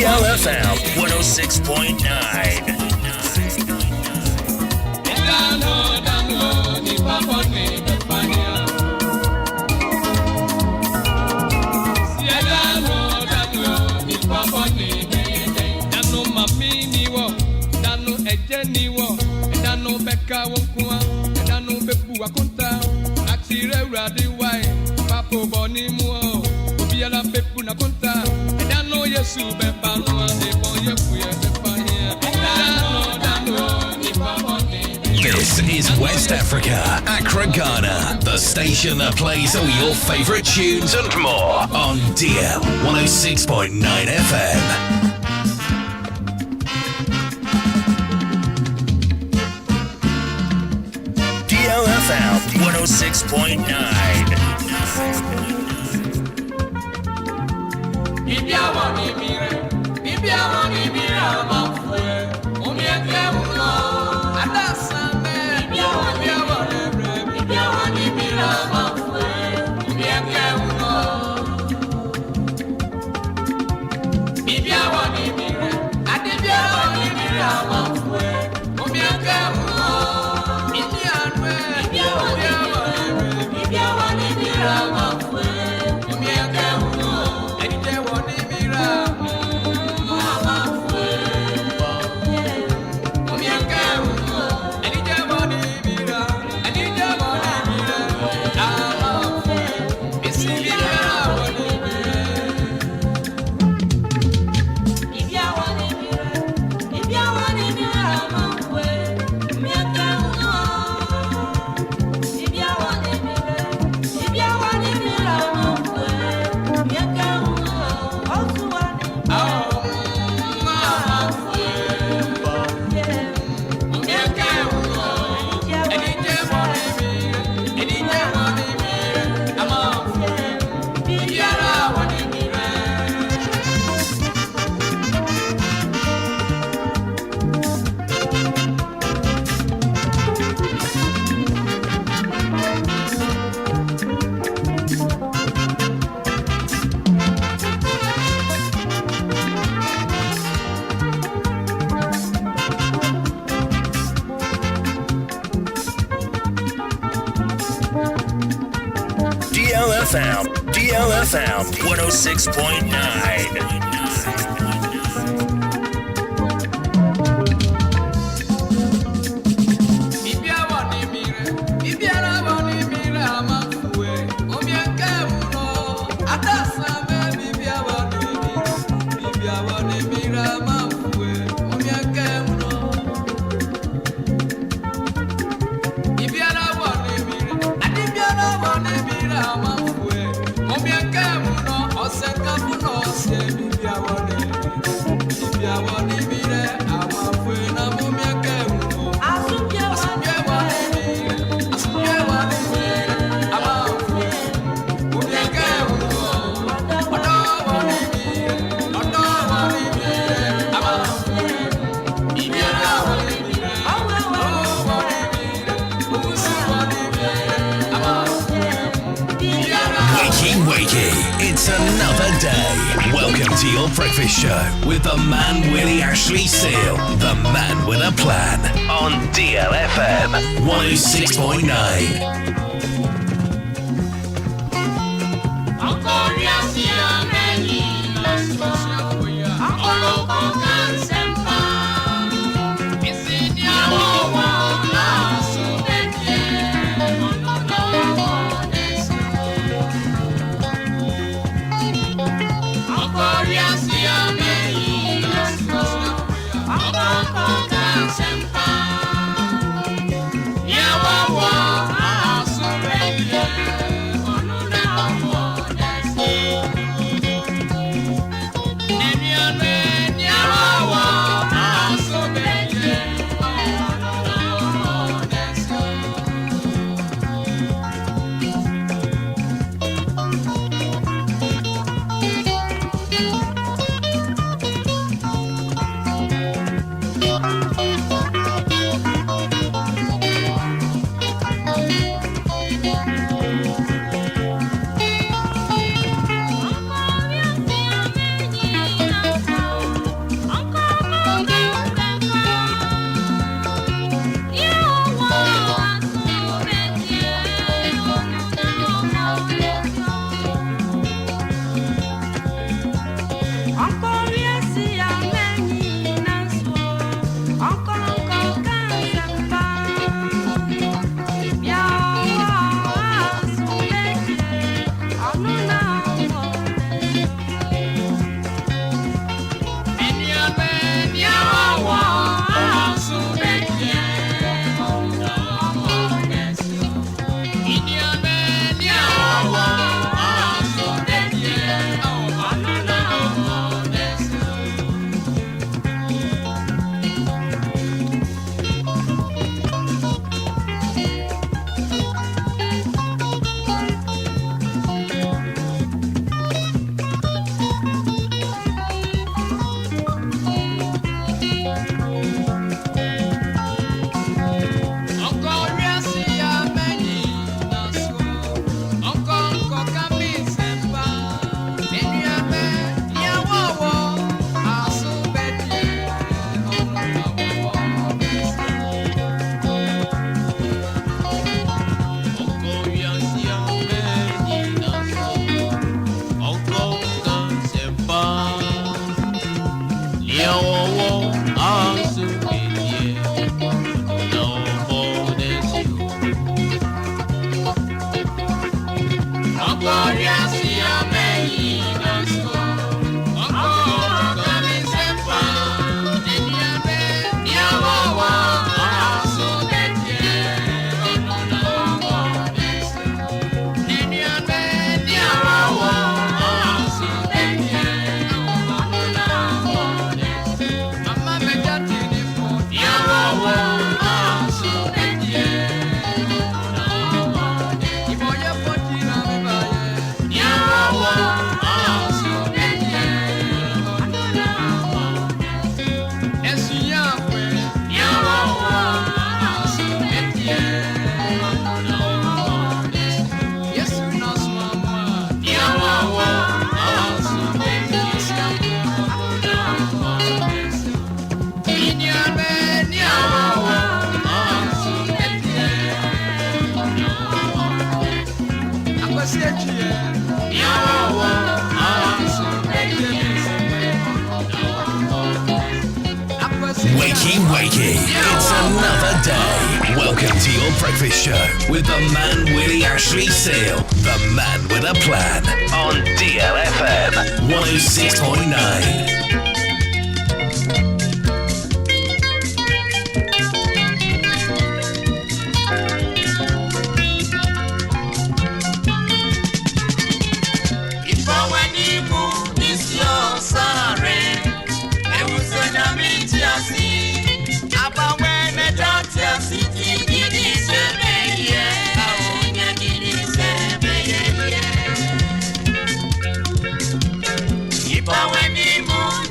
DLFM 106.9. This is West Africa, Accra, Ghana, the station that plays all your favorite tunes and more on DL 106.9 FM. DLFM 106.9. DLFM 106.9. It's another day. Welcome to your breakfast show with the man Willy Ashley Seal, the man with a plan, on DLFM 106.9. Wakey, it's another day. Welcome to your breakfast show with the man Willy Ashley Seal, the man with a plan, on DLFM 106.9. When you move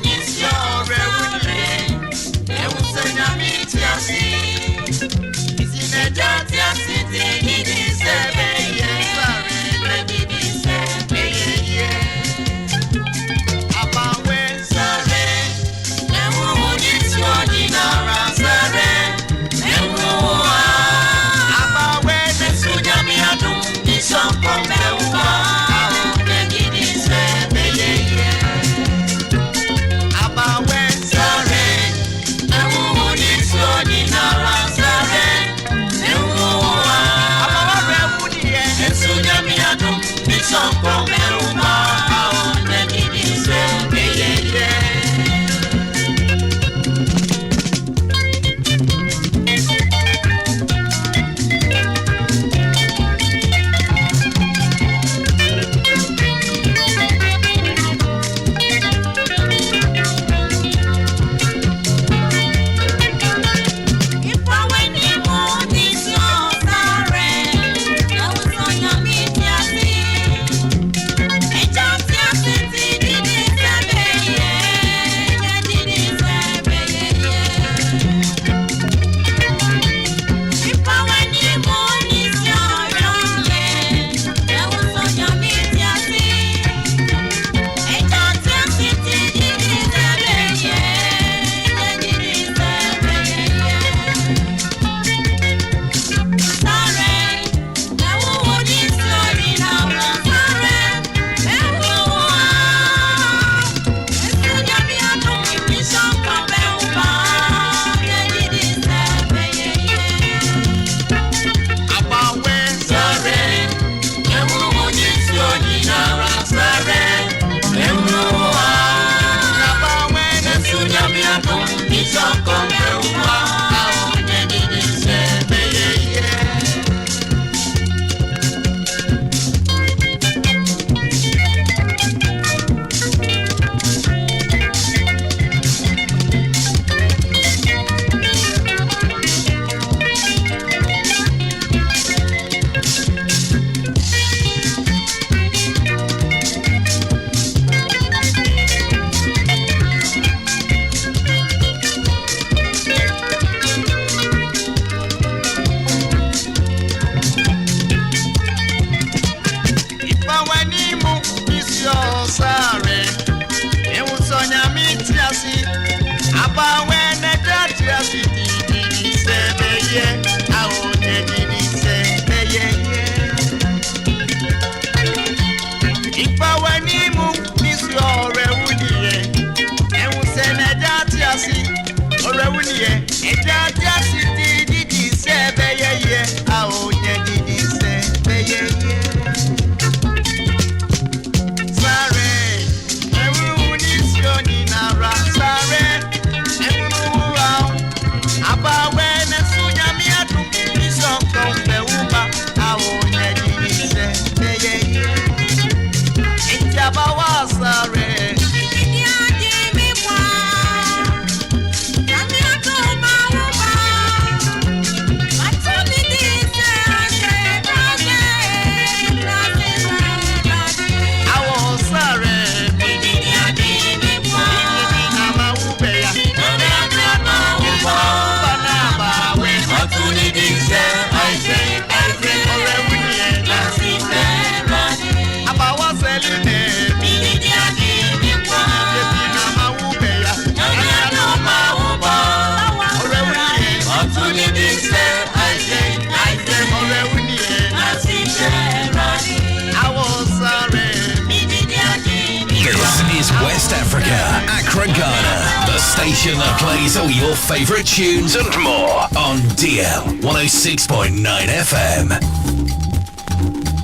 Accra, Ghana, the station that plays all your favorite tunes and more on DL 106.9 FM.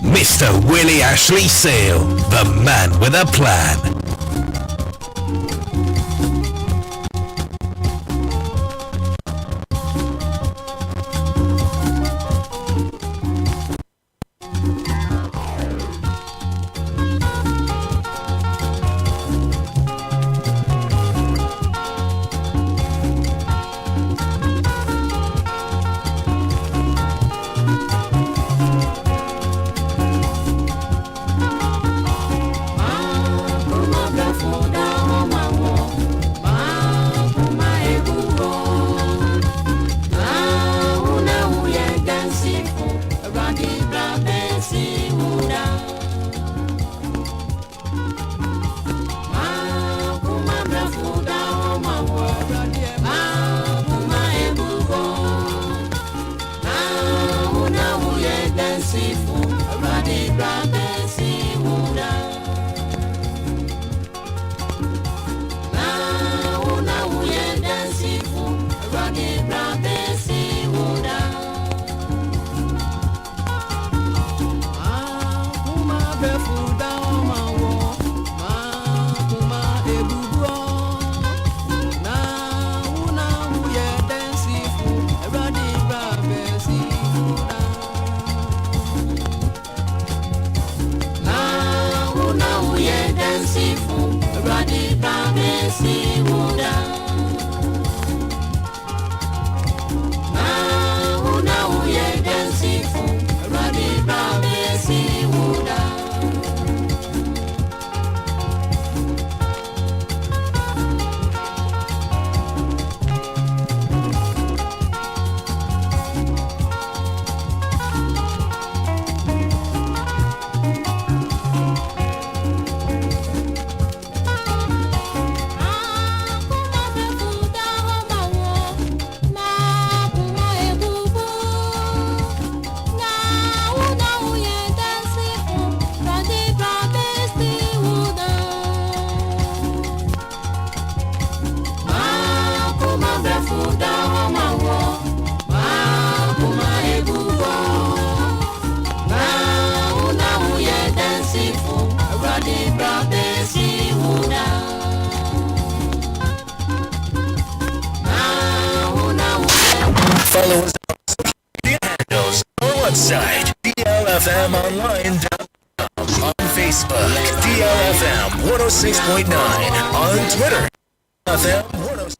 Mr. Willy Ashley Seal, the man with a plan. Follow us on social media handles, our website, DLFMonline.com, on Facebook, DLFM 106.9, on Twitter, FM 106.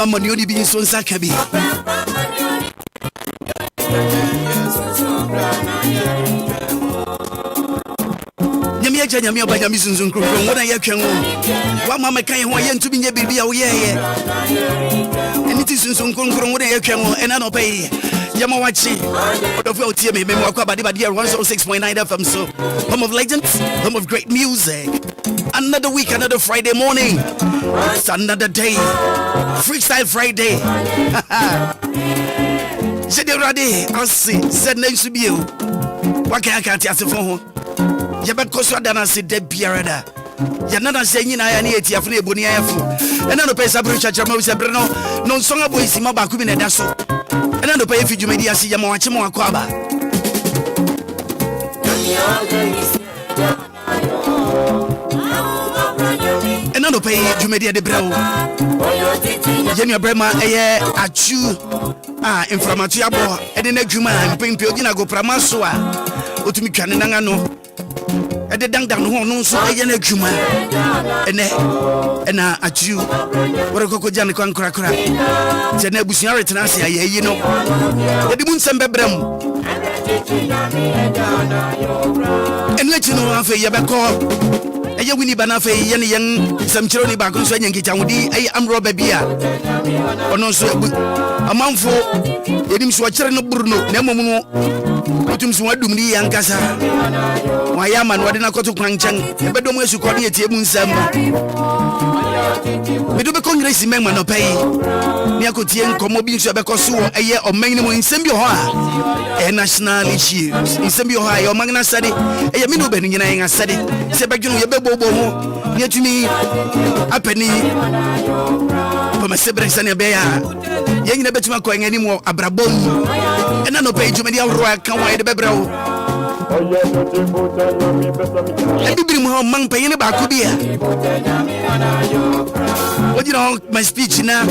Money only being so sakabi. Nyamia nyamia ba nyami sunsun kronko wona ye twen wo. Wa mama kan ho ye ntumi nye bibia wo ye ye. Eniti sunsun kronko wona ye twen wo ena no pay. Yama wachi. Odofu otie me memo akwa bade 106.9 FM so. Home of legends, home of great music. Another week, another Friday morning. It's another day. Freestyle Friday. Said you ready? I see. Said next to you. What can I can't ask for? You bet Costa Dana said Deb Pierada. You're not saying I need to have a bonia. And then the pay Sabri Chachamo said Bruno. No song of boys in my back in a dasso. And then the pay if you media see Yamachimo Aquaba. No pay you media de bro. Jenya Brema achu inflammatory abo e de na dwuma mpempe ogina go pramaso a otumi twane nanga no e de dangdang no no so e na dwuma ena achu wore kokko jane kwan krakra je na busuan retena se ayi no e de mun sembe brem enu chino afa ye beko Aya Winnie Banafe, Yan some children back on Swing Kitawudi, I am Robert Bia. Or no, so a month for Edim Swatcher Bruno, Nemo, Putum Swadumi and Casa. My yaman, what in a coto cranchang, but don't you call it Timun Sam. We do the Congress in Memman of pay. Niakotian, Comobi Shabacosu, a year or minimum in Sembioha, a national issue in Sembioha or Magna Sadi, a Yamino Benin, I said it. Sebagino Bobo, near to me, a penny for my siblings and a bear. Young never to going anymore, a brabon, and I no pay to me, I can't wait the bebro. Let me bring home man paying about Obia. What you know, my speech now,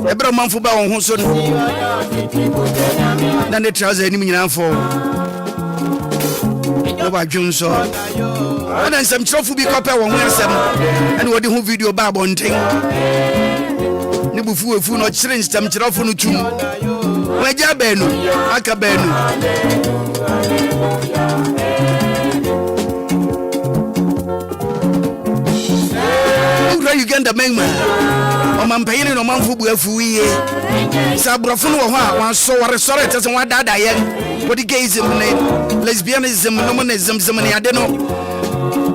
a brown man for Bow Honson. Then the trousers enemy now for Junction. And then some trophy be copper on some and what the whole video bab on thing. Nibufu fu no challenge some trophy no tum. Waja benu, aka benu. Uganda mengma. O man paying no man fu buafu ye. Sa brofo no ho a so wore sore tese wa dada ye. What the gays lesbianism no monism zemani ade no.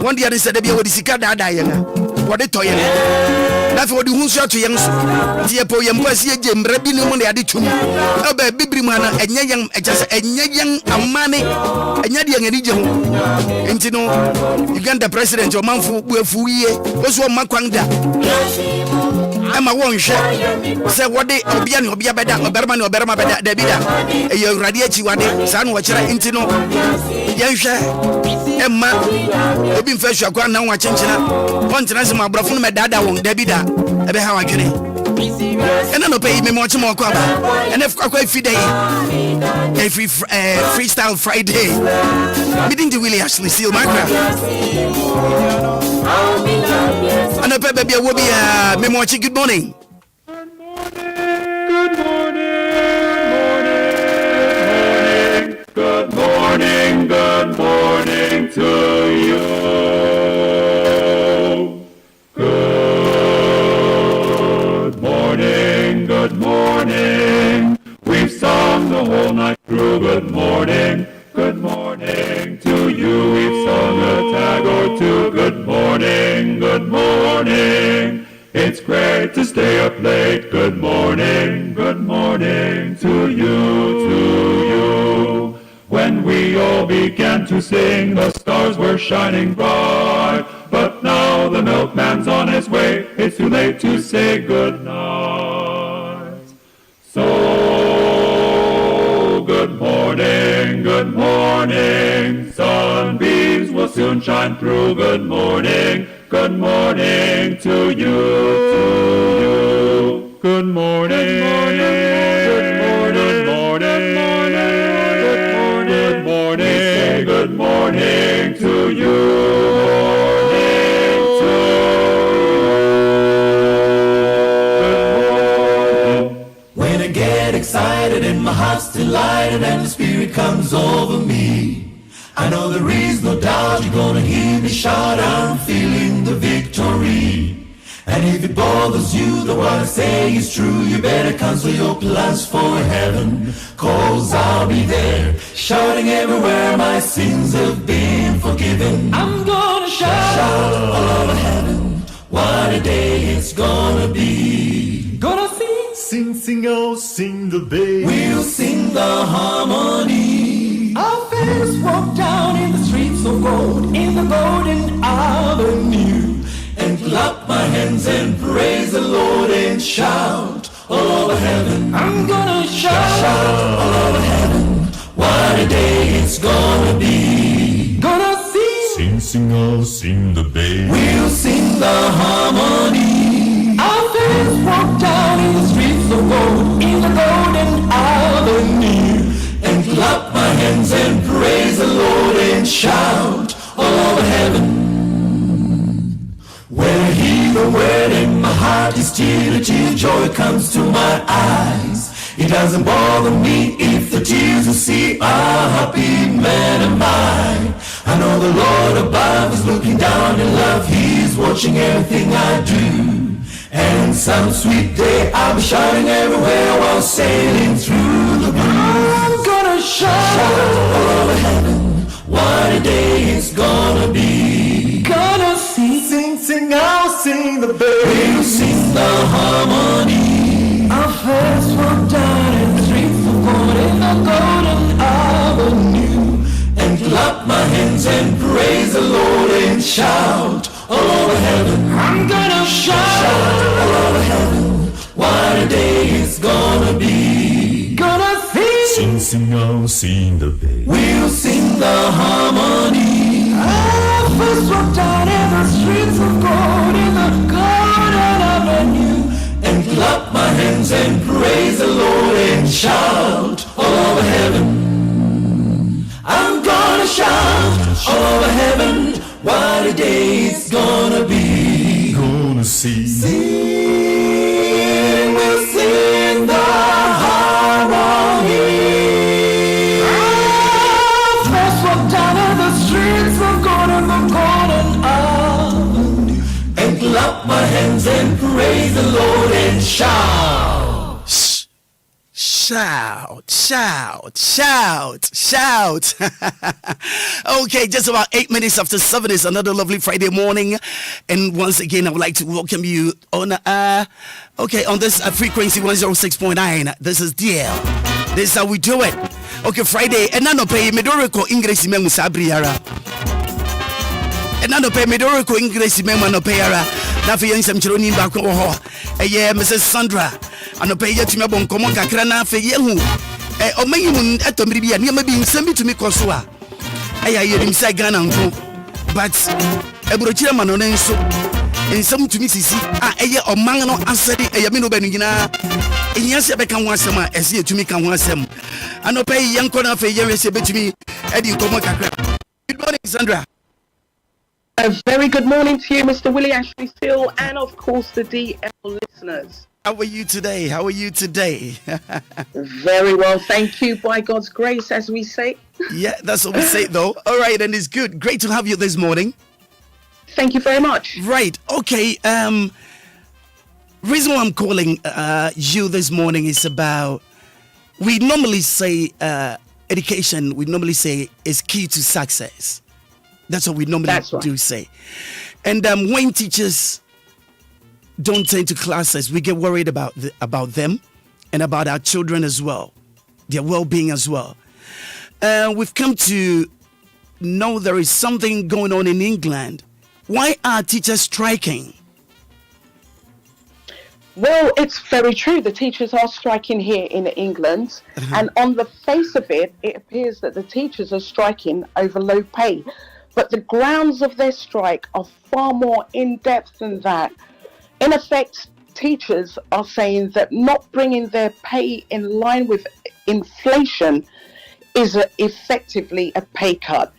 One day I said, "Be what is the cat Diana? What the toy? That's what you shot to young. Dear poem was here, Jim Rabin, money added to me. A baby man, and young, just a young, a money, and yet young region. And you know, Uganda president, your man for Fuye, was one Makwanga. I'm a one shot. Say what they Obia better, Berman or Berma better, Debida. A young radiachi one day, son, watch it into no. Young Emma. Been fresh, you are now watching. Once my brother, my dad, I won't debida. Ebe how I can. And I don't pay me much more. And if I quite free day, every freestyle Friday, meeting the Willy Ashley Seal Maakora. And I baby will be me watching. Good morning. Good morning. We've sung the whole night through. Good morning to you. We've sung a tag or two. Good morning. It's great to stay up late. Good morning to you. When we all began to sing, the stars were shining bright. But now the milkman's on his way. It's too late to say good night. So good morning. Sunbeams will soon shine through. Good morning to you. Good morning. We say good morning to you. When I get excited and my heart's delighted and the spirit comes over me, I know there is no doubt you're gonna hear me shout, I'm feeling the victory. And if it bothers you that what I say is true, you better cancel your plans for heaven, 'cause I'll be there, shouting everywhere my sins have been forgiven. I'm gonna shout all over heaven, what a day it's gonna be. Gonna sing, oh sing the bass. We'll sing the harmony. Our fears walk down in the streets of gold, in the golden avenue, and clap my hands and praise the Lord and shout all over heaven. I'm gonna shout all over heaven, what a day it's gonna be. Gonna sing, oh sing the bass. We'll sing the harmony. Our fears walk down in the streets of gold, in the golden avenue, and clap my hands and praise the Lord and shout all over heaven. When I hear the word and my heart is tear, joy comes to my eyes. It doesn't bother me if the tears you see are happy man am I. I know the Lord above is looking down in love. He's watching everything I do. And some sweet day I'll be shouting everywhere while sailing through the blue. I'm gonna shout all over heaven, what a day it's gonna be. Gonna sing, I'll sing the bass. We'll sing the harmony. Our first walk down in the streets of gold, in the golden avenue, and clap my hands and praise the Lord and shout all over heaven. I'm gonna shout all over heaven, what a day it's gonna be. Gonna sing, I'll sing the bass. We'll sing the harmony. I first walked down in the streets of gold, in the golden avenue, and clap my hands and praise the Lord and shout all over heaven. I'm gonna shout all over heaven, what a day it's gonna be. Gonna sing, we'll sing the harmony. First walk down in the streets of gold, in the golden avenue, and clap my hands and praise the Lord and shout. Shout. Okay, just about 8 minutes after 7 is another lovely Friday morning. And once again, I would like to welcome you on this frequency 106.9. This is DL. This is how we do it. Okay, Friday. And I no pay Medorico English Memu Sabriara. And I no pay Medorico English Memu no payara. Nafi Yansam Chironi Bako. Mrs. Sandra. I no pay yet to me bon common Accra for you. O mayun atomribia ni ma bi nsam to me kosua aya yerim sai Ghana nko but ebrochire ma no nso nsam to me sisi eye oman no asede eye me no ba nyina ehia se be kan ho asem a ese etumi kan ho asem anopa yi yanko na fa ye se betumi edi nkomo kakra. Good morning, Sandra. A very good morning to you, Mr. Willy Ashley Steele, and of course the DL listeners. How are you today? Very well, thank you, by God's grace, as we say. Yeah, that's what we say, though. All right, and it's good. Great to have you this morning. Thank you very much. Right, okay. reason why I'm calling you this morning is about, we normally say education, we normally say is key to success. That's what we normally do say. And when teachers don't attend to classes, we get worried about them and about our children as well, their well-being as well. We've come to know there is something going on in England. Why are teachers striking? Well, it's very true. The teachers are striking here in England. And on the face of it, it appears that the teachers are striking over low pay. But the grounds of their strike are far more in-depth than that. In effect, teachers are saying that not bringing their pay in line with inflation is effectively a pay cut.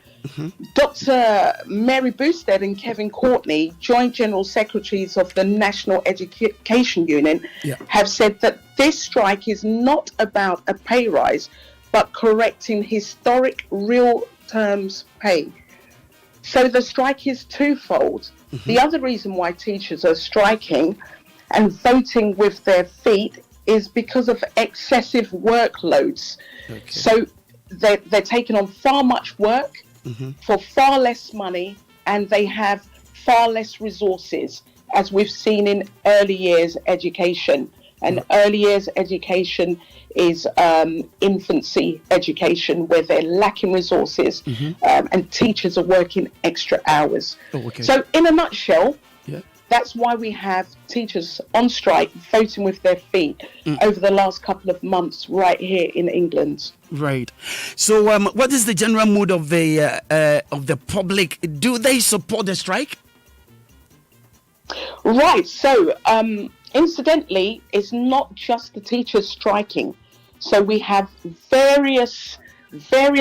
Dr. Mary Boosted and Kevin Courtney, Joint General Secretaries of the National Education Union, have said that this strike is not about a pay rise, but correcting historic real terms pay. So the strike is twofold. The other reason why teachers are striking and voting with their feet is because of excessive workloads. So they're taking on far much work for far less money, and they have far less resources, as we've seen in early years education. And early years education is infancy education, where they're lacking resources, and teachers are working extra hours. So in a nutshell, that's why we have teachers on strike, voting with their feet over the last couple of months right here in England. Right. So what is the general mood of the public? Do they support the strike? Right. So incidentally, it's not just the teachers striking. So we have various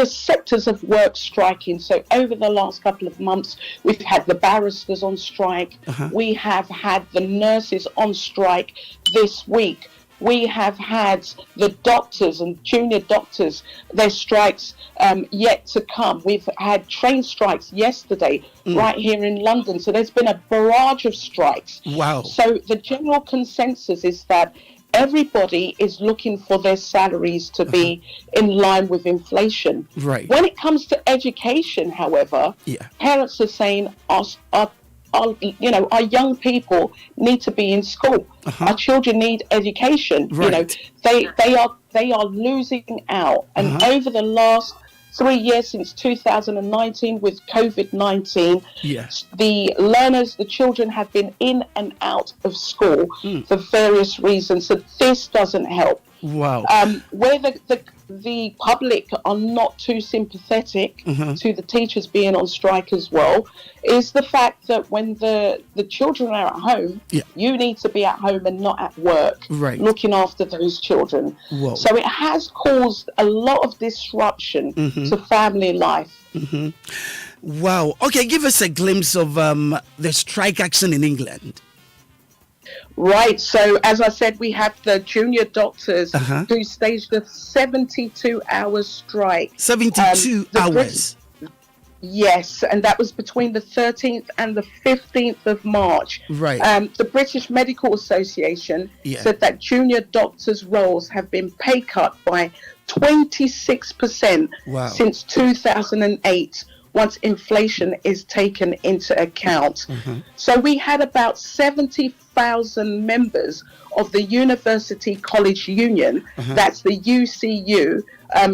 sectors of work striking. So over the last couple of months, we've had the barristers on strike. We have had the nurses on strike this week. We have had the doctors and junior doctors, their strikes yet to come. We've had train strikes yesterday right here in London. So there's been a barrage of strikes. Wow. So the general consensus is that everybody is looking for their salaries to be in line with inflation. Right. When it comes to education, however, parents are saying our young people need to be in school. Our children need education. Right. You know, they are losing out. And over the last 3 years, since 2019, with COVID-19, the children have been in and out of school for various reasons. So this doesn't help. Wow. Where the public are not too sympathetic to the teachers being on strike as well, is the fact that when the children are at home, you need to be at home and not at work, looking after those children. Whoa. So it has caused a lot of disruption to family life. Wow. Okay, give us a glimpse of the strike action in England. Right, so as I said, we have the junior doctors who staged a 72-hour strike. 72 hours? Yes, and that was between the 13th and the 15th of March. Right. The British Medical Association said that junior doctors' roles have been pay cut by 26% since 2008. Once inflation is taken into account. So we had about 70,000 members of the University College Union, that's the UCU,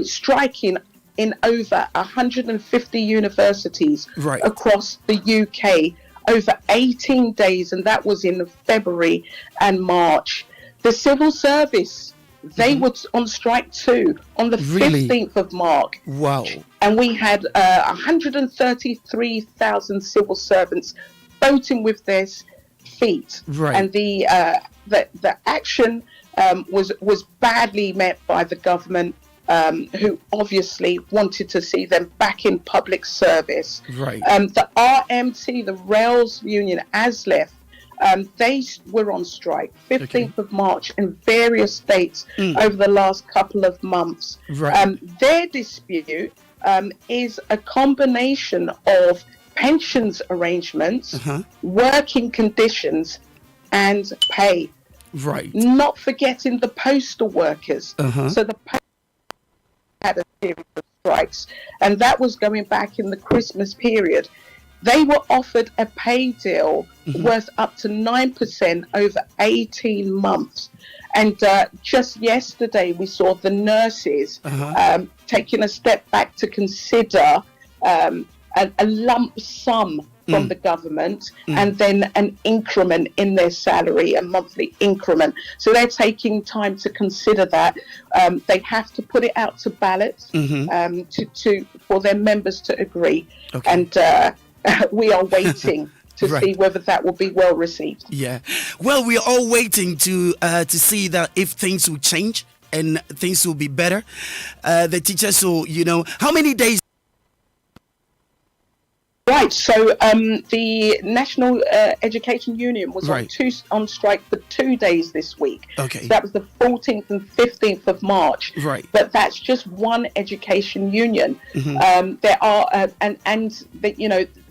striking in over 150 universities across the UK over 18 days, and that was in February and March. The civil service, they were on strike too on the 15th of March. Wow. And we had 133,000 civil servants voting with their feet. Right. And the action was badly met by the government, who obviously wanted to see them back in public service. Right. The RMT, the Rails Union, ASLEF, they were on strike 15th of March in various states over the last couple of months. Right. Their dispute is a combination of pensions arrangements, working conditions, and pay. Right. Not forgetting the postal workers. So the post had a series of strikes, and that was going back in the Christmas period. They were offered a pay deal worth up to 9% over 18 months. And just yesterday, we saw the nurses taking a step back to consider a lump sum from the government and then an increment in their salary, a monthly increment. So they're taking time to consider that. They have to put it out to ballot for their members to agree. Okay. And we are waiting to see whether that will be well received. Yeah. Well, we are all waiting to see that if things will change and things will be better. The teachers will, how many days? Right, so the National Education Union was on strike for 2 days this week. Okay. So that was the 14th and 15th of March. Right. But that's just one education union. There are,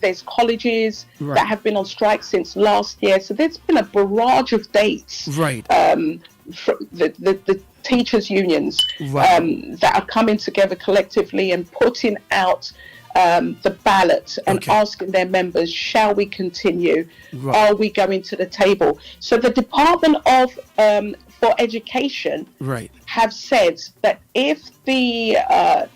there's colleges that have been on strike since last year. So there's been a barrage of dates. Right. The teachers' unions that are coming together collectively and putting out the ballot and asking their members, shall we continue? Are we going to the table? So the Department of for Education have said that if the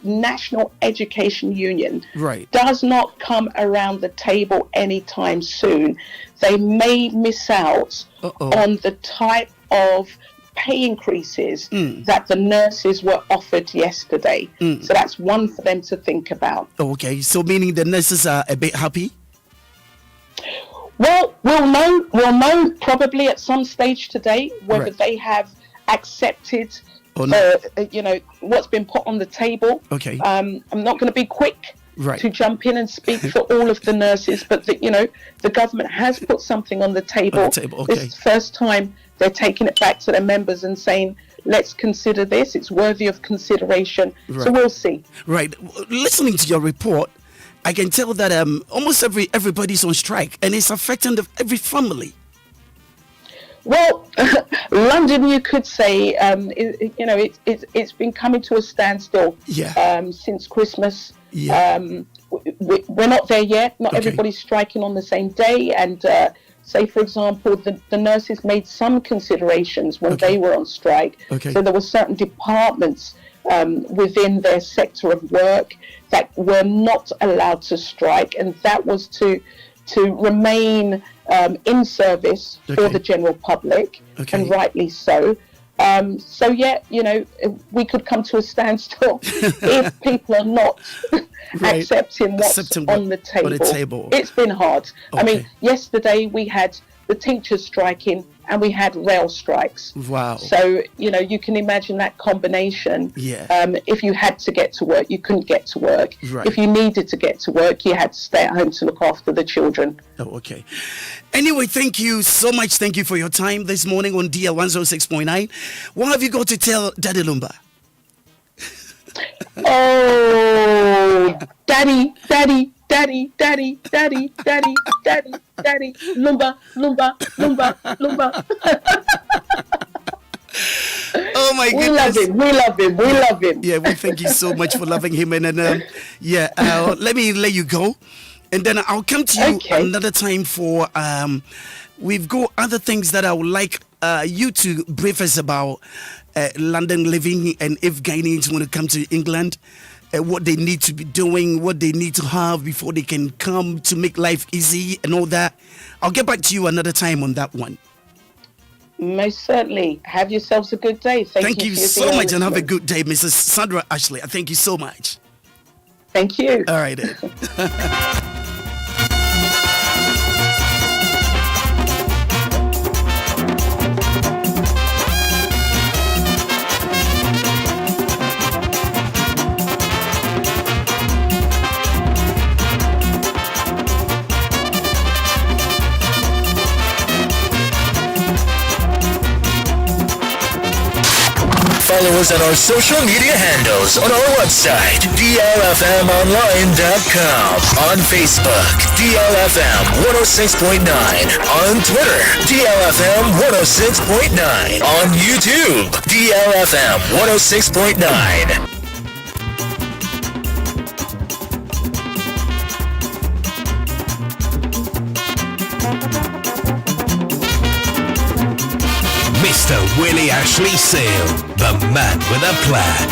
National Education Union does not come around the table anytime soon, they may miss out on the type of pay increases that the nurses were offered yesterday. So that's one for them to think about. Okay, so meaning the nurses are a bit happy? Well, we'll know probably at some stage today whether they have accepted what's been put on the table. Okay. I'm not going to be quick to jump in and speak for all of the nurses, but the government has put something on the table. This is the first time they're taking it back to their members and saying, let's consider this. It's worthy of consideration. So we'll see. Right. Listening to your report, I can tell that almost everybody's on strike, and it's affecting every family. Well, London, you could say, it's been coming to a standstill since Christmas. Yeah. We're not there yet. Not everybody's striking on the same day. And say, for example, the nurses made some considerations when they were on strike. So there were certain departments within their sector of work that were not allowed to strike, and that was to remain in service for the general public, and rightly so. We could come to a standstill if people are not accepting what's on the table. It's been hard. I mean, yesterday we had the teachers striking and we had rail strikes. Wow. So, you can imagine that combination. Yeah. If you had to get to work, you couldn't get to work. Right. If you needed to get to work, you had to stay at home to look after the children. Oh, okay. Anyway, thank you so much. Thank you for your time this morning on DL 106.9. What have you got to tell Daddy Lumba? Oh, Daddy, Lumba. Oh my goodness. We love him. Yeah, we thank you so much for loving him. And let me let you go. And then I'll come to you another time for, we've got other things that I would like you to brief us about London living, and if Ghanaians want to come to England, what they need to be doing, what they need to have before they can come to make life easy and all that. I'll get back to you another time on that one. Most certainly. Have yourselves a good day. Thank you so much, and have a good day, Mrs. Sandra Ashley. Thank you so much. Thank you. All right. Follow videos and our social media handles on our website, DLFMonline.com. On Facebook, DLFM 106.9. On Twitter, DLFM 106.9. On YouTube, DLFM 106.9. Mr. Willy Ashley Seal, the man with a plan.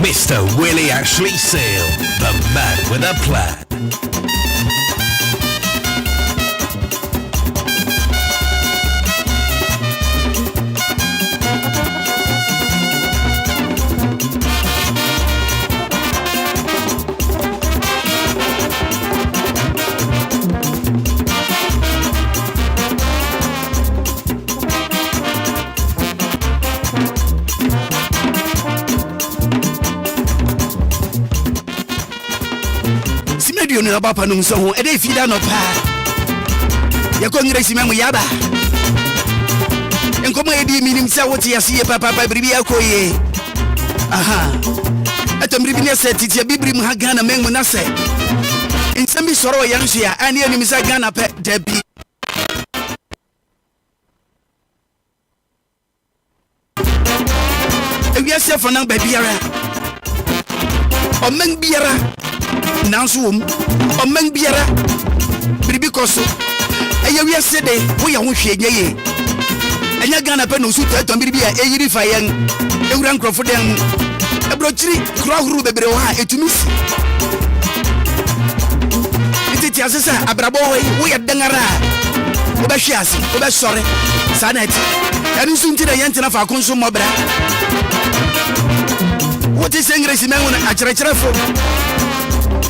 Mr. Willy Ashley Seal, the man with a plan. No papa no so e dey feed no pa ye ko ngire sima mu yaba enkomo e di minim se wote yase papa bribi akoye aha eto bribi ne se titi bibri mu ha Ghana mengu na se nsem bi soro ye nso ya ani anim se Ghana pe dabi e se for na ba biara o men biara nanso wom o man biara bribi koso eye wi asede wo ya ho hwe nyeye enya Ghana pe no su to bribi a eyiri fa yen ewura nkrofo den ebrochiri krohuru bebre wo ha etumisi ititi asesa abrabo wo ya dangara wo ba hwe ase wo ba sore sanet eni su ntira yentina fa konso mobra wo ti sengresi menwo na acherechefo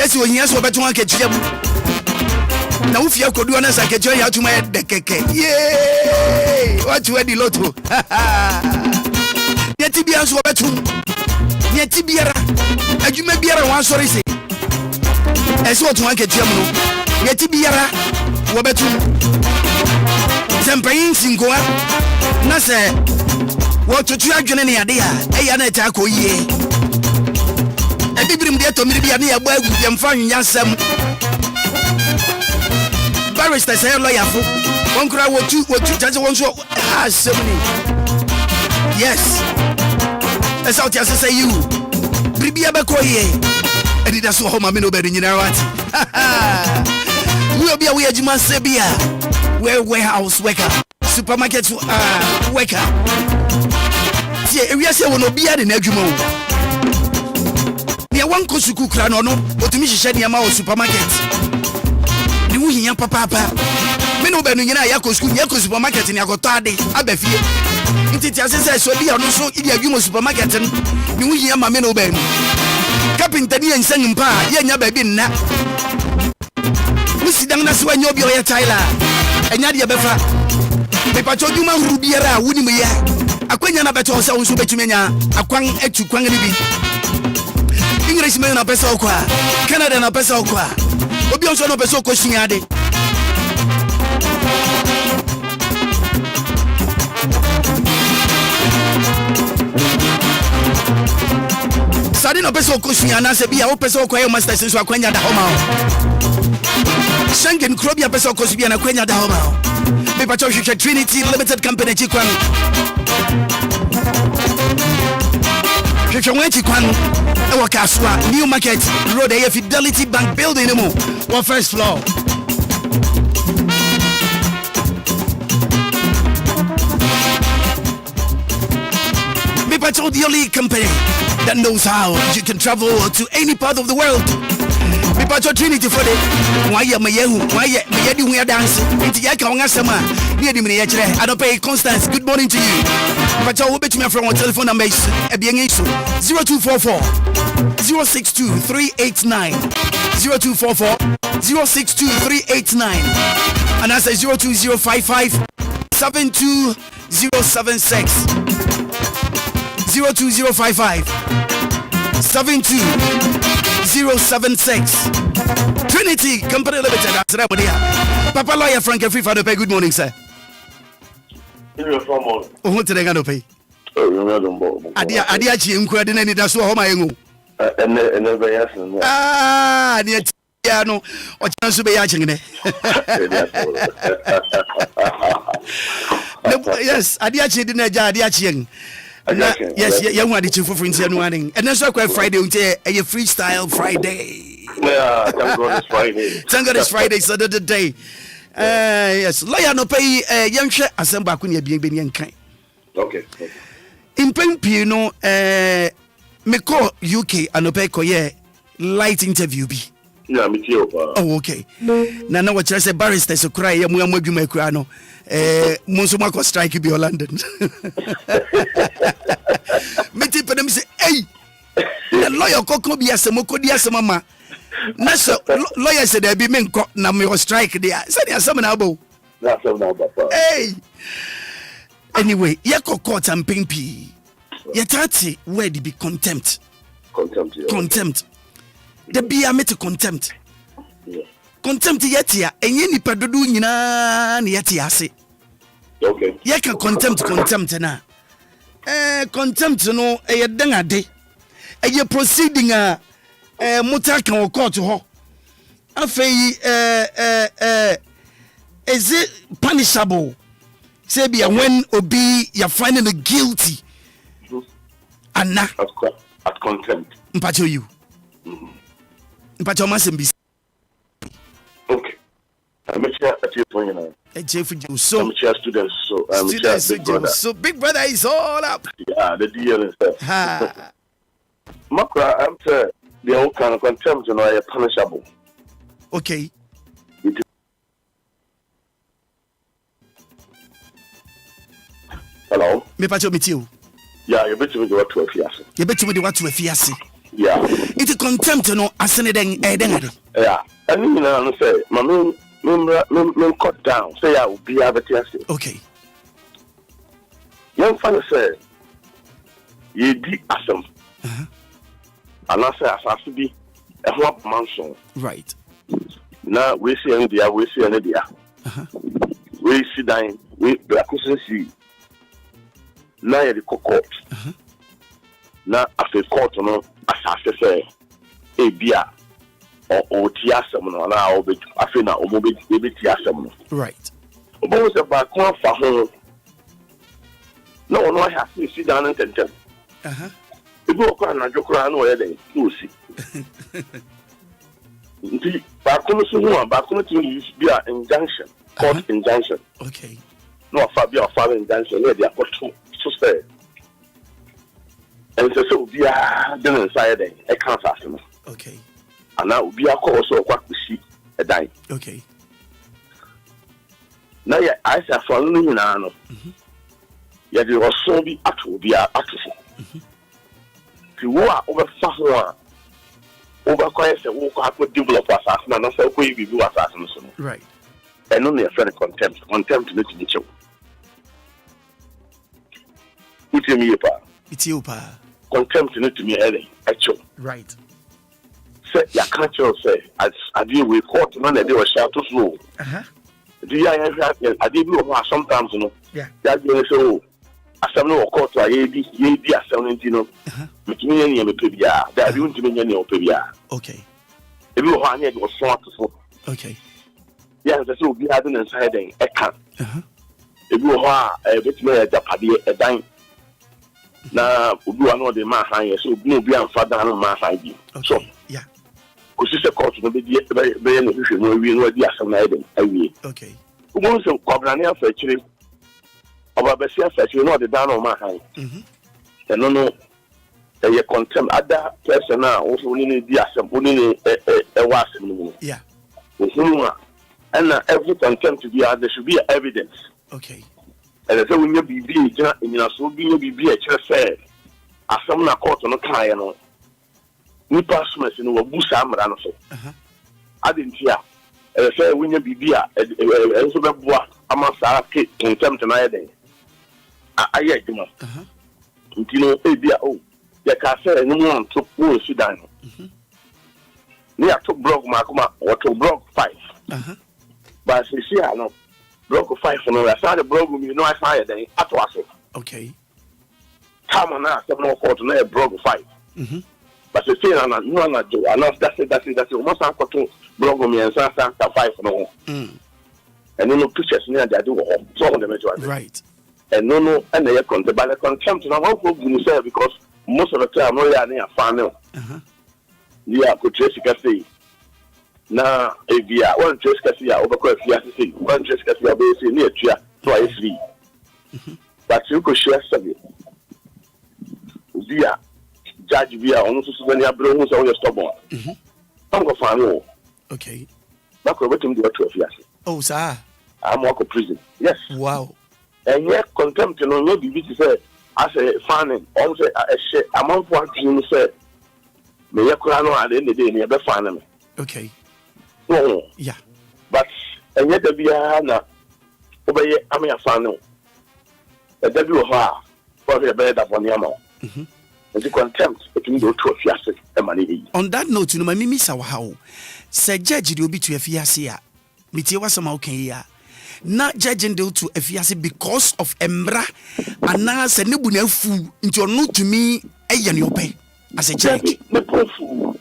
esi ohia so beto aketua mu na wo fia kodu na saketua ya tuma de keke ye what you di loto yeti bia so beto yeti biara adwuma biara wan sori se esi otu aketua mu no yeti biara wo beto sempanyin sinkoa na se wo tutu adwene ne ade a eya na eta akoyie bibrim de to miri bia ne ya gbagu yemfa nwanya sam barrister say lawyer fo won kura wotu jaje won so asem ni yes esa oti asese you bibia be koye Anidaso Wɔhɔ ma me no be nyina wat we obia we adwuma se bia we warehouse worker supermarket worker tie ewiase won obia de na adwuma o ya wan ko suku kra no otumi hihye ne ma o supermarket ni wo hia papa me no be no nyina ya ko suku ya ko supermarket ni akoto ade abafie ntiti asese so bia no so idi adwuma supermarket ni wo hia ma me no be no carpenter ni ensan mpa ya nya ba bi nna musidang na so anya obi o ya Tyler enya de befa me pacho dwuma huru biara woni me ya akwanya na beto so so betumi nya akwan atu kwan ni bi English man na pesa okwa Canada na pesa okwa obi onso no pesa okoshin ade sadi no pesa okoshin ana se bia wo pesa okwa e master senso akwanya da homa Schengen Krobia pesa okosibia na kwanya da homa me pacho hwehwe Trinity Limited Company chikwan hwehwe chikwan Kaswa, New Market Road, a Fidelity Bank building, one first floor. People told the only company that knows how you can travel to any part of the world. People told Trinity for the why you we are dancing. I don't pay Constance. Good morning to you. But I will bet me from our telephone number is 0244 062 389 0244 062 389 and I say 02055 72076 02055 72076. Trinity Company Limited. Papa Lawyer Frank Free Father Pay. Good morning, sir. Oh, today I pay. Adia chi nkwa de na Anidaso Wɔhɔ ma yengu. Ya no, o chanso be ya chingene. Yes, adia chi de na ja adia chi yen. Yes, you want to for friends and one. And that's why Friday until a freestyle Friday. Yeah, thank God it's Friday. Thank God it's Friday, Saturday day. Yes, lawyer no pay Junction assemble kunya being yankai. Okay. In Pempi no me call UK and pay koye light interview be. Yeah, me too. Oh, okay. Na na what say barrister so cry ya mu adwuma kura no. Monso mako strike be London. Me tip them say, hey, the lawyer koko bi asemoko di asemama. Na so lawyer said there be men na me strike there. Say there some na abo. Na some na abo. Hey. Anyway, ye court and pimpi. Ye tati where be contempt. Contempt. Yeah. Contempt. The be a met contempt. Yeah. Contempt yetia enye nipa dodo nyina na yetia ase. Okay. Ye ka contempt na. Contempt no e den ade. E proceeding a muta kan court ho. Afei is it punishable? Say be when obi you finding it guilty. Anna at contempt. Mpacho you. Mpacho masembi. Okay. I'm a chair at your point now. So I'm a chair students, so I'm a chair big brother. So big brother is all up. Yeah, the DLFM. Maakora, I'm saying the whole kind of contempt, you know, are punishable. Okay. Hello? Me pacho meet you. Yeah, you bet you what to a fiasco. You bet you what to a fiasco. Yeah. It's a contempt, you know, as an eden. Yeah. And you know, I say, my men cut down. Say, I will be able to say. Okay. Young fellow say, you did awesome. And I say, I should be a whole mansion. Right. Now, we see an idea, we see an idea. We see dying, we couldn't see. Now, you're the court. Now, after court, you know, as I say, a beer or tiasam, no, now, I feel now, or maybe tiasam. Right. But was about one for home. No, I have to sit down and tell. The book on a joke around where they see. Back to be an injunction, court injunction. Okay. No, Fabio, father injunction, they are got to say. And so be a dinner inside a can't ask them. Okay. And now be a call so what we see a dime. Okay. Now, I say, following in Anno. Yet it was so be at will be a to war over Sahara. Over quite a walk out with develop assassin and also we do assassination. Right. And only a friend contempt to let you show. Put me a pa. It's you, pa. Contempt to me, Ellie. Actual. Right. Say, ya can't say, as I deal with court, none of they were shout to slow. Do you have I did know sometimes, you know? Yeah. That you say, as some no court to a ye as 17, between any of the Pibia, that you won't be any of Pibia. Okay. If you want it was smart to. Okay. Yeah, that's what we had inside a camp. If you are a bit more at the party a dime. Now, we are not the man higher, so no be on father and my side. So, yeah. Because it's a court to be very unusual, we know the assembly every year. Okay. Who wants to Cobrania factory? Our best factory, not the down on my hand. And no, a contempt other person now also need the assembly a was. Yeah. And every contempt to be there should be evidence. Okay. And so when you be in your so be a church fair, as some court on a car, you know. We pass mess in a bush amran so. I didn't hear. And say when you be and so be bois, I must have contempt and I day. I hear you. ntino ebia oh ya ka say no one to go Sudan ni a to block Maakora or to block 5 but see no block 5 no I saw the block me no I saw it then atwaso okay come na 704 na block 5 but see na no do that's it almost ankoto block me and say 5 no and no pictures near that do so on the major right and no and they contempt but contempt na one problem say because most of the time no ya na fan no yeah ko trace ka say na evia one trace ka say obekọ afia say one trace ka say be say na atua so I free but you ko share sabi via judge via on so when you bring who say you stubborn I'm go fan no okay na ko betum do to afia oh sir I'm walk to prison yes wow and yet contempt no no be say as a fanning on say a share amount for dream say me yakura no at the end of the day me be fan me okay no yeah but and yet the bia na obeye am ya fan no e da bi wo ha for the better for niam and the contempt it me do to afiase e ma ne yi on that note no ma mimi sa wa ha o se judge de obi to afiase a metie wasama o kan yi a na judge de to afiase because of embra ana se ne bu na afu nti ono tumi eye ne ope as a judge ne profu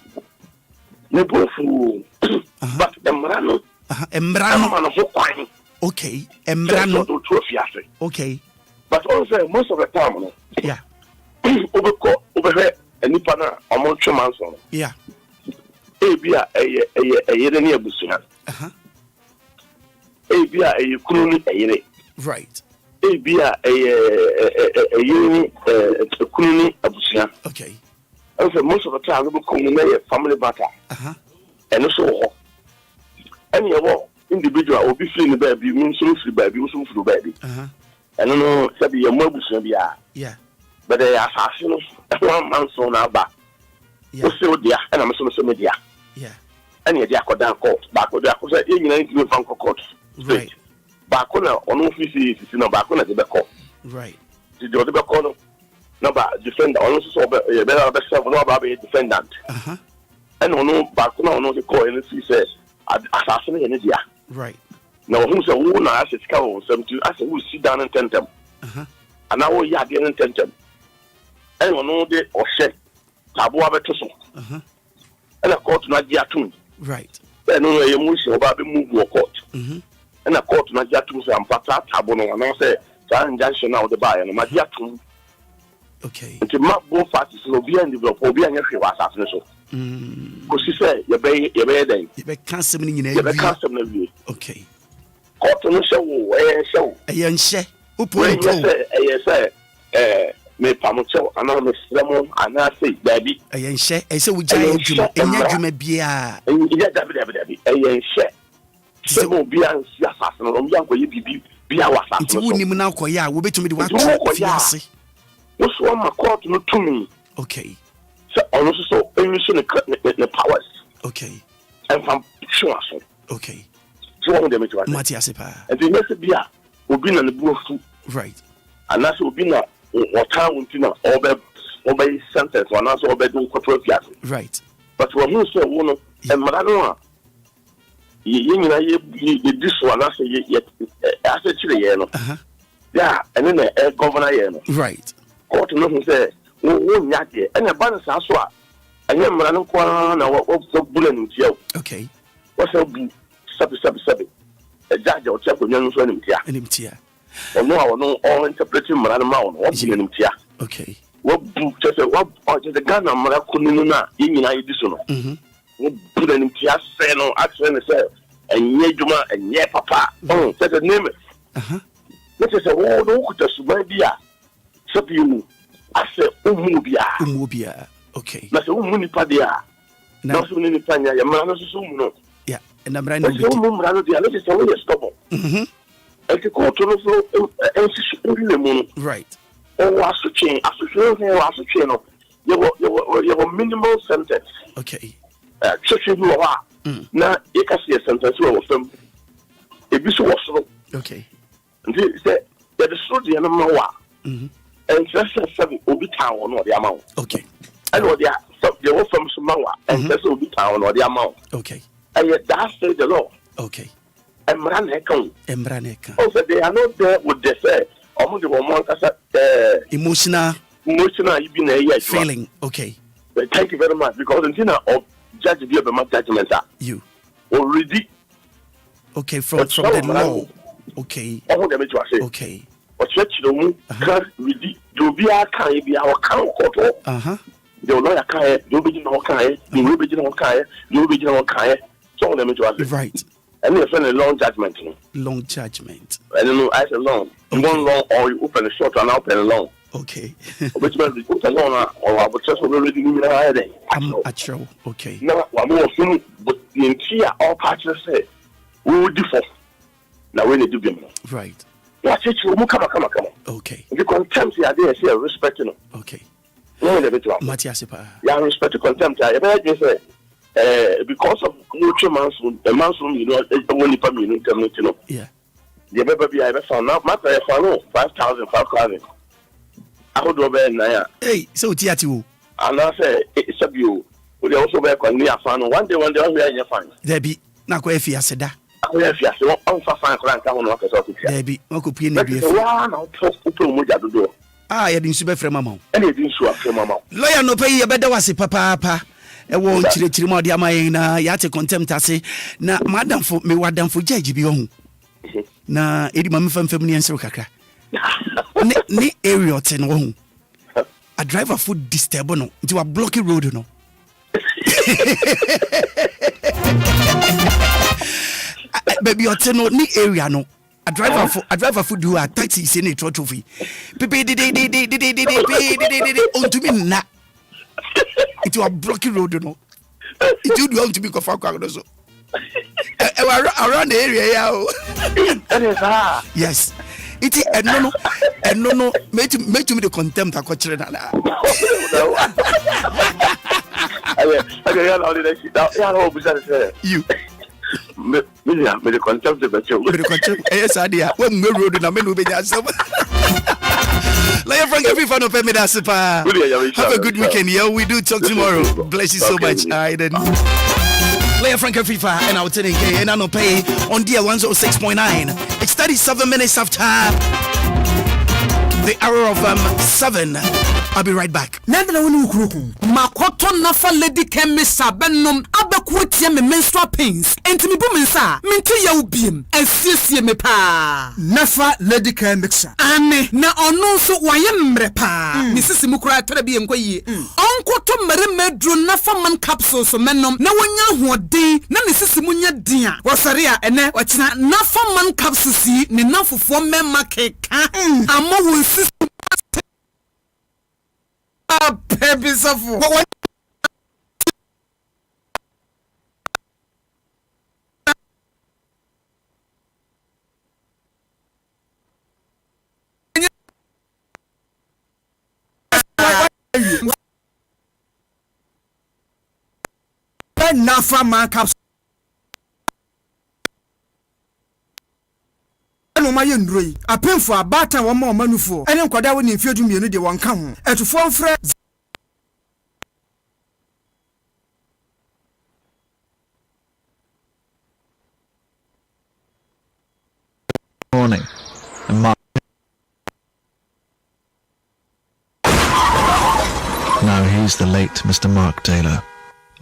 but embra no man of kwan okay embra no to afiase okay but also most of the time no yeah obehwe enipa na omo twemaso yeah ebia eye ne abusuha ebia eye kunu ni eye right ebia eye kunu ni abusuha okay also most of the time we come na family matter and so ho and you individual obi free ni baby mun so free baby mun so free baby and no sabi ye mo abusuha bia yeah but they are assassins one man so na ba o se o dia and am so media yeah and ye dia ko dan court ba ko dia ko say e nyina nti fan court right ba ko na ono office na ba ko na de be ko right the de be ko no na ba defender ono so be ye be serve no ba be defendant and ono ba ko na ono de ko en see say assassin ye ne dia right na wo hu say wo na asika wo something as wo sit down and tentem and now wo ya de and tentem and ono de o she tabo abeto so and a court na dia tun right and no ye mu se oba be move wo court and a court na dia tun say ampata tabo no na say Junction now the buy and ma dia tun okay nti ma bo fast so obi and develop obi anya hwe wa asase so ko si say ye be den ye be cancel ni nyina ye be cancel na wie okay court no show show ye nche upo me pamocho ana me sremo ana say baby ye nche e say wuja adwuma enya adwuma bia enya dabi ye nche se mo bia nsi asase no mo yanko ye bibi bia wa asase nti wunim na akoye a wo betumi de wato fiase wo so ma court no tumi okay so ono so enyi so ne powers okay and from sure so okay so what dem to mati asepa and the next bia obi na ne buofu right ana so obi na wata wuntina obe sentence wana so obe do control fiase right but we who say wo no e mara no a ye nyina ye diso ana so ye ase chire ye no yeah and then the governor ye no right court no who say wo nya de and e ban sa so a anya mara no kwa na wo bullet ntia okay wo say bu sabi e judge o check onyan so animtia ono a ono all interpreting mara no ma ono wo animtia okay wo bu just the Ghana mara kunu na ye nyina ye diso no wo bu animtia say no actually say enye djuma enye papa say the name let us say wo do kuta suban bia sabi mu ase umu bia okay na se umu ni pa dia na so ni pa nya ya mara no so mu no yeah and I'm right now so umu mara no dia let us say we stop e ke ko to no so le mu right asutwe no you minimal sentence okay church bi wa na e ka se sentence wa fam e bi so wo so okay nti say the so de na ma wa and just say obi town or the amount. Okay. I know they were from Sumawa and that's will be town or the amount. Okay. And yet that says the law. Okay. And Mraneka. Also, they are not there with the say. Almost the one emotional you've been a year feeling. Okay. But thank you very much because until of judge be about my judgment. You already. Okay, from the law. Okay. Okay. But church no can read Obia can be our count court. The lawyer can do be no kind, the will be no kind, you will be no kind. So let me to ask. Right. And you're a long judgment. Long judgment. I don't know, I said long. You want long or you open a short and open long. Okay. Which means you put a long or I would just already give me a higher day. I'm at show. Okay. Now, one more thing, but the entire all parties say we will differ. Now we need to be right. Yeah, come on. Okay. If you contempt the idea, say respect, you know. Okay. No, never to Matiasipa. Yeah, respect to contempt. I just say, because of mutual manson, you know, only for me, you know. Yeah. The baby be I found out, my 5,000. I would go there now. Hey, so Tiatu. And I say, it's a view. Would also work on me? I found one day we are in your fine. There be Nakoefia Seda. Yes, on for fine client. I want to talk to you. There be Uncle Pina. Ah, you didn't super from Mamma. And you didn't show up from Mamma. Lawyer no pay a better was a papa. A won't chirimodia maina, yate contempt ase. Na madam for me, what done for Judge Bion. Na Edimam family and Sokaka. Ni area ten won. A driver food disturb into a blocky road, no. Baby, you're no ni area no. A driver food do a taxi in a trophy. Pepe on to me na. It was a blocky road, no. It would want to be Kofaka so. Around the area, yes. It is no, made to me the contempt of culture. You. Me the contempt of you. Me the contempt. Yes, idea. When we road in a menu, be yourself. Like Frank, every fan of Emida Super. Have a good weekend. Yeah, we do talk tomorrow. Bless you so much. I didn't. Player Frank FIFA and I'll tell you, and I know pay on DL 106.9. It's 37 minutes after the hour of 7. I'll be right back. Nandana wonu kuruku. Makoto nafa lady kemisa bennom abekwutie me menstrual pains. Enti me bu mensa, minti ya ubiem. Ensiesie me pa. Nafa lady kemisa. Ane na ono nso waye mre pa. Ni sisi mukura tere bi enko yi. Onkoto mere medro nafa man capsule so mennom na wonya hoden na ni sisi munya dia. Wasare a ene wachina nafa man capsule si ni nafofo memma keka. Amo won sisi baby safu nafa man capsule no ma ye ndroi apemfo abata wo ma manufo ene nkwada wo ni mfie dumienu de won ka ho etufo mfre morning and Mark. Now he's the late Mr. Mark Taylor.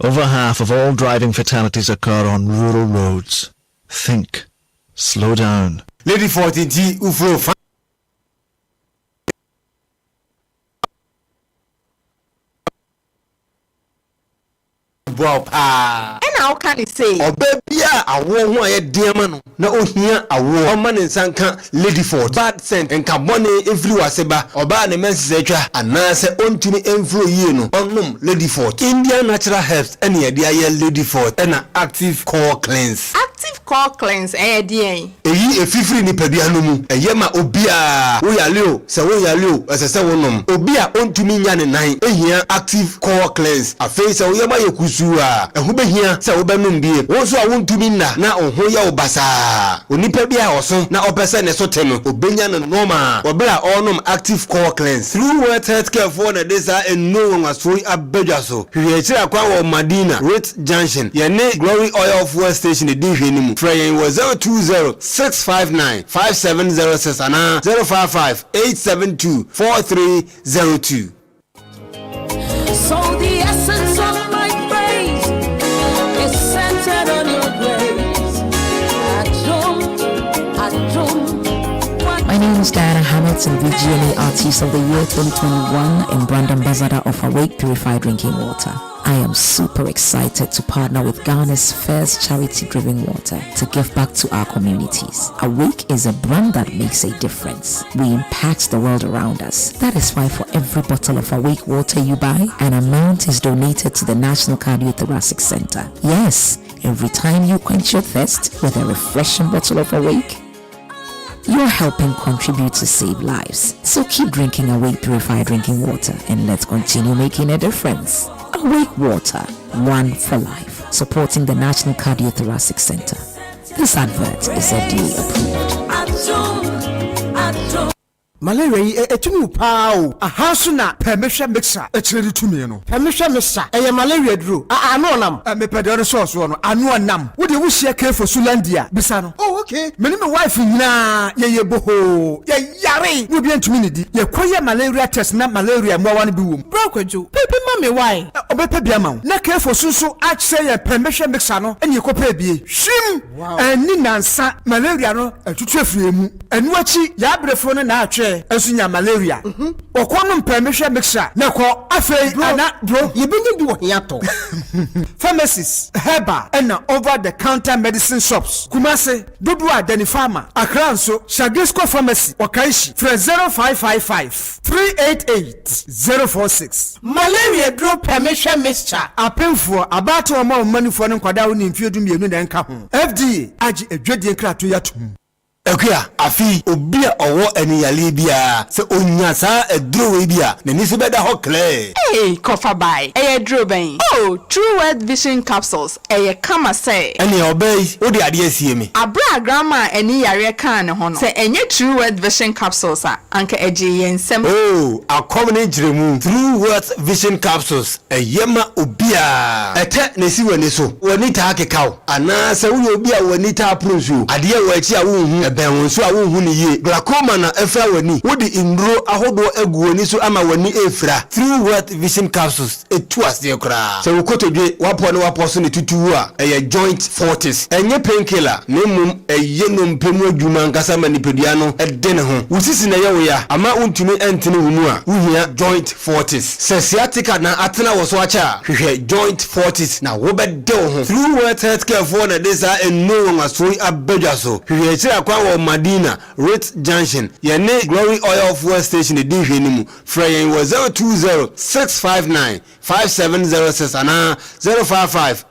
Over half of all driving fatalities occur on rural roads. Think. Slow down. Lady 14T Ufro And how can it say? Oh baby, I won't want a diamond. No, here I won't man in Sanka Lady Ford. Bad scent and Carbone influ seba or bad a man's and Nasa on to me influ yeno on Lady Ford. Indian natural herbs any idea Lady Ford and an active core cleanse. Active core cleanse DN. Eyi efifiri ni pedua no mu. Eyema Obia wo yale o. Se wo yale o, esese wo nom. Obia ontumi nya ne nan. Ehia active core cleanse. Afei se wo yema yekusu a. Ehu behia se wo benum bie. Wo so a wontumi na ohun ya obasa. Onipa bia oso na opese ne so te no. Obenya no normal. Obia onom active core cleanse. Through World Healthcare for na desa eno wanwasoi abedwaso. Hwehira kwa wo Madina Rate Junction. Yene Glory Oil Fuel Station e di hwenimu. Fraying was 020-659-5706 and 055-872-4302. So the essence of my praise is centered on your grace. My name is Diana Hamilton, VGMA Artist of the Year 2021 and Brand Ambassador of Awake Purified Drinking Water. I am super excited to partner with Ghana's first charity-driven water to give back to our communities. Awake is a brand that makes a difference. We impact the world around us. That is why for every bottle of Awake water you buy, an amount is donated to the National Cardiothoracic Center. Yes, every time you quench your thirst with a refreshing bottle of Awake, you're helping contribute to save lives. So keep drinking Awake Purified Drinking Water and let's continue making a difference. Awake Water, one for life, supporting the National Cardiothoracic Center. This advert is FDA approved. Malaria etumi pao ahaso na permission mixer echiri tumi no permission mixer malaria duro ano nam me pedore source no ano nam wo de wo hia kefo sulandia bisa no oh okay me ni me wife nyina ye boho ye yare wo bi ntumi ne di ye koye malaria test na malaria mo wa no bi wom bro kwadwo pepe ma me why obepa bia ma na kefo sunso achse ye permission mixer no eni ekopa bie hwim ani nansa malaria no atutu afiri mu enu achi ya brefo no na atwe esunya malaria okono permission mixture na ko afei ana bro yebenye bi wo hiato pharmacies herba and over the counter medicine shops Kumase Dudu Adeni Pharma Accra so Shagisco Pharmacy Wakaishi 0555 388 046 malaria drop permission mixture apemfo abato omo manufo no kwada wo ni mfiedu mienu na nka ho FDA agi edwedie nkrato yatum Ekuya afi Obia owo eniyale bia se onya sa edrowe bia na ni se beda ho clear Kofa by edro ben True World Vision Capsules kama say eni obey wo de ade asie me abra grandma eni yare kan ne ho no se enye True World Vision Capsules anka eje yensem akomne jiremu True World Vision Capsules yema Obia ete na si wani so wani ta akekaw ana se wo Obia wani ta approach ade wo achi a wo ben wonso a wo hu ni ye glaucoma na efra wani wodi indro ahodo agu wani so ama wani efra True World Vision Capsules etu ase kra se wo kotodwe wapo so ne tutu a joint fortis enye painkiller na mum no mpemu adwuma nkasa manipedua no de ne ho wusisi na ye wo ya ama untumi entene humu a wuhia joint fortis se sciatica na atena wo so acha hwehwe joint fortis na wo bede wo ho True World Healthcare for na desa eno wanwasoi abedwa so hwehwe kira kwa wo Madina Rate Junction yene Glory Oil Fuel Station e di hwenimu fraying was 020-659-5706 and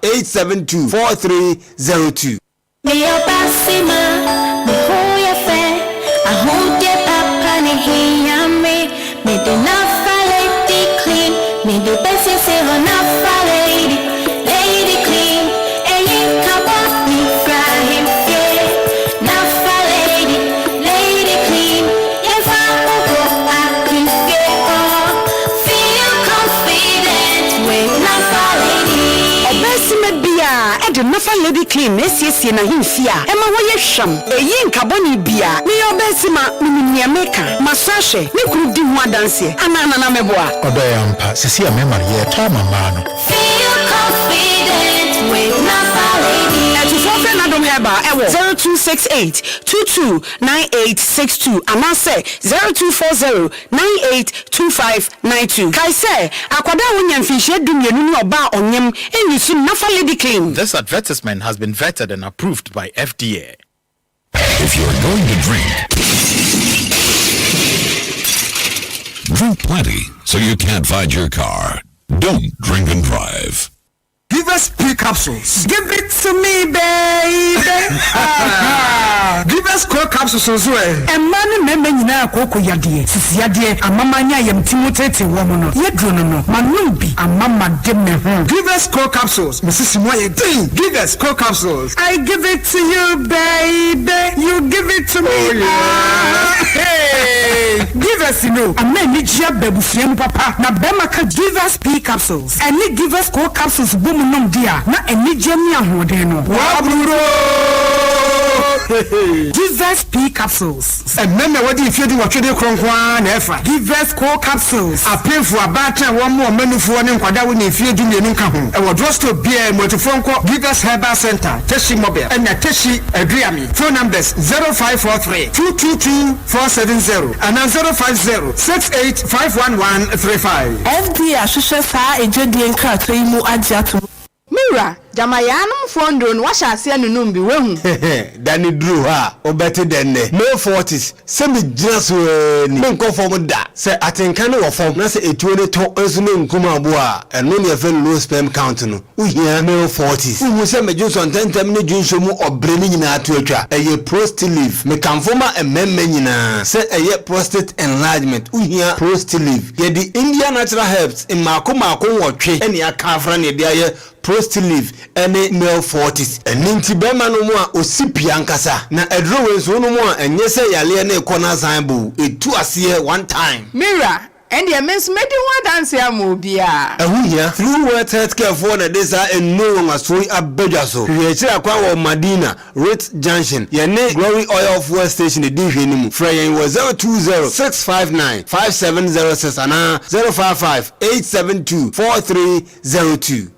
055-872-4302. Nafa lady clean esi na himfia ema woye hwam eyi nkaboni bia me yobesima miminia meka masashe ne kuru di ho adanse anana na meboa odayampa sisi amema ye tama mano feel confident with Nafa lady atufofe na dom heba ewo 0268229862 anase 0240982592 kaise akwada wonya mfihye dumienu ni oba onyem enyisu Nafa lady clean. This advertisement has been vetted and approved by FDA. If you're going to drink plenty so you can't find your car. Don't drink and drive. Give us P capsule. capsules. Give it to me, baby. Give us core capsules as well. And man, nyina akoko yade. Sisi yade amamanya yam timotete woman. Yedrono no. Manubi amama de me ho. Give us core capsules. Mrs. Moye ding. Give us core capsules. I give it to you, baby. You give it to me. Oh, yeah. Hey. Give us amen ni jia bebufiam papa na bema ka give us P capsules. Any give us core capsules boom nom dia. Na eni jeni ahoden no. Waburo. Give us P capsules. And men what if you do what you do kronkwa na efa. Give us core capsules. A pay for about one more menu for ne kwada we if you do me nka ho. E wo drugstore bia motofonko Give us Herbal Center, Teshi Mobile, and Teshi Adriami. Phone numbers 0543 222 470 and 050 68 FD Ashisha Sa Ejodi Enka Toimu Ajiatu. Mira, Jamayanum Fondron, wash us here no be wrong. Danny Drew ha, or better than no 40s. Send me just when go forward that. Say, I think I know form, that's a 20 talk as no Kumabua, and no near very low sperm count. We hear no 40s. Who send me just on 10 minutes Junction or bringing in our Twitter, a year prostate leave. Me conforma and menina. Say a year prostate enlargement. We hear prostate leave. Yet the Indian natural herbs in Maakora or tree, and your carfran, your prostate leave. Any male 40s and ninti bema no mo a osipi ankasa na edro we so no mo a enye se yale na ekona zanbu etu ase one time Mira and the men's made one dance ya Obia. Here through what healthcare for the desa and no one was so abejaso. We check kwa Madina Rate Junction. Your name Glory Oil Fuel Station the D Freya was 020-659-5706 and 055-872-4302.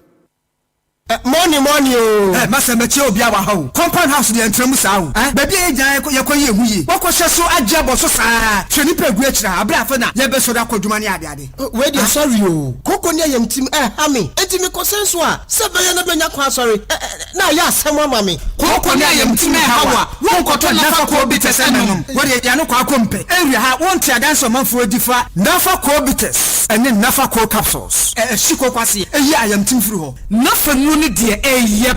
Money, oh. Master Matthew Obia Wɔhɔ. Compound house the entrance sao. Baby ejan yakoye huyi. Wako hyeso ajabo so saa. Twani pegu akira. Abrafa na ye beso da kodwumani ade. We dey sorry o. Koko ne yam tim ha me. Enti me kosenso a se be ye na benya kwa sorry. Na ya asem ama me. Koko ne yam tim ha wa. Won koto nafa ko bites enum. We dey ya no kwa kompe. Ewia ha won ti adanso manfo difa. Nafa ko bites. Ene nafa ko capsules. Shiko kwase. Eyi ayam tim firi ho. Nafa ni die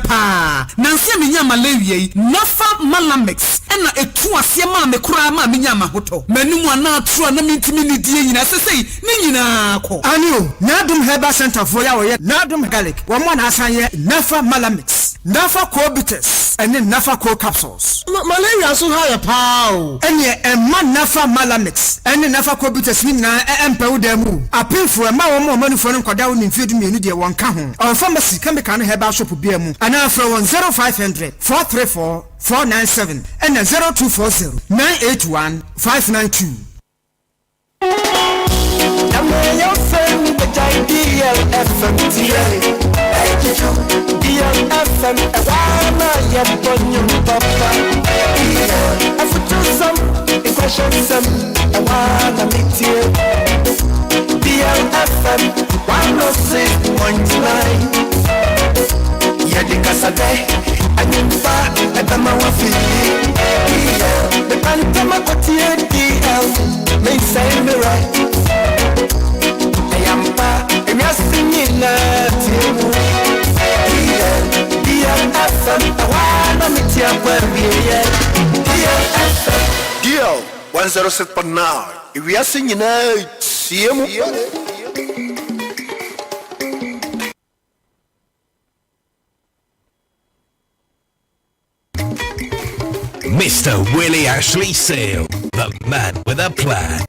pa nanse menya malaria yi nafa malamix ena etu ase ma me kura ma menya mahoto manum ana atro na mentimi ni die nyina sesei ni nyina ko anio nadum Herbal Center for ya wo nadum garlic wo mo na asan ye nafa malamix nafa cobitus ene nafa co capsules malaria so ha ya pa o ene emma nafa malamix ene nafa cobitus ni nyina empewo da mu apinfo emma wo mo manufo no kwada wo ni mfiedu mienu de won ka ho on pharmacy chemical Herbal shop bia mu ana fra 0500 434 497 and 0240 981 592. DLFM DLFM Wana Yabonyo Papa Afutusam Equation Wana Mitie DLFM 106.9 Yadikasade Anyimba Ebama Wafili The Pantama Kotie DL May say me right Ayampa Eyasinina Timu DLFM Awana Mitia Kwebie DLFM DL 106.9 Eyasinina Timu Mr. Willy Ashley Seal, the man with a plan.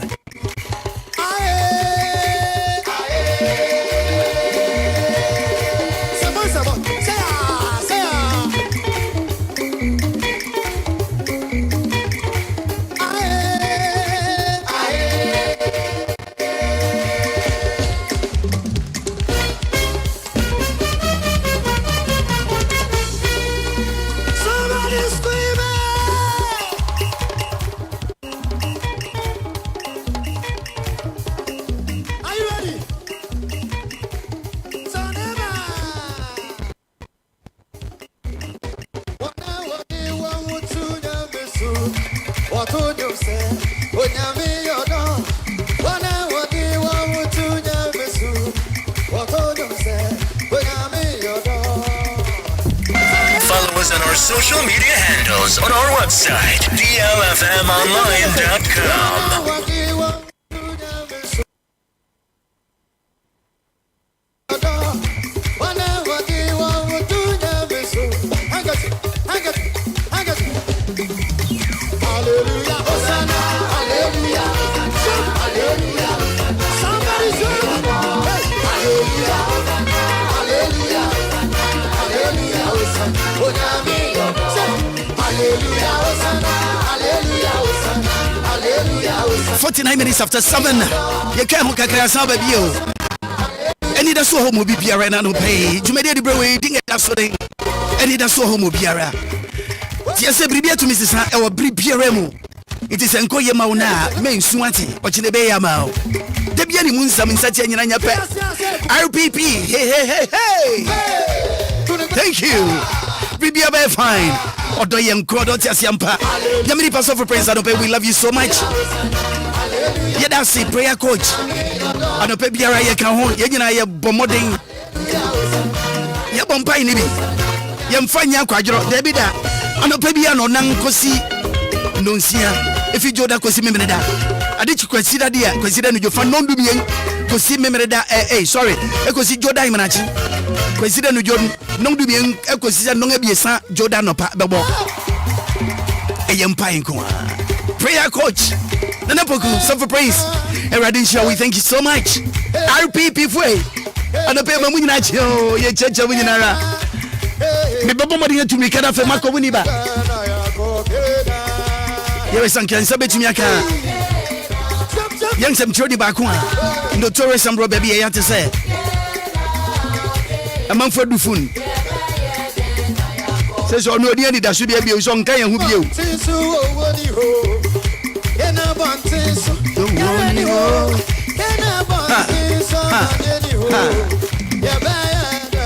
social media handles on our website, DLFMonline.com. Minutes after 7, you can't look at Krasa baby. Anidaso Wɔhɔ bi biara na no pay. Jumede di brewe ding that so thing. Anidaso Wɔhɔ biara. Tia se bribia to Mrs. Ha e wo bribia mu. It is enko ye ma una me nsuante ochine be ya ma o. De bia ni mu nsam nsati anyina nya pe. RPP. Hey. Thank you. Bribia be fine. Odo ye nko do tia siampa. Yamiri pastor for praise and we love you so much. Yeah, that's it, prayer coach. I don't pay Biara, you can hold, you know, you're bombarding. You're bombarding me. You're fine, you're quite Debbie. I don't pay Biano, Nankosi, Nunsia. If you join that, Cosi Memeda, I did you consider dear, consider you for non doing, Cosi Memeda, sorry, because you Jordan Manachi. Consider you non doing, consider non abuse, Jordan or Babo. A young pine. Prayer coach. Nanapoku, suffer praise. Eradisha, we thank you so much. RPP way. And the payment we not you, ye church of Winara. The Bobo to me, Kada Femako Winiba. There is some cancer between Yaka. Young some Chodi Bakua. Notorious some baby, I have to say. A month for Dufun. Says, oh, no, dear, that should be a song. Can you you?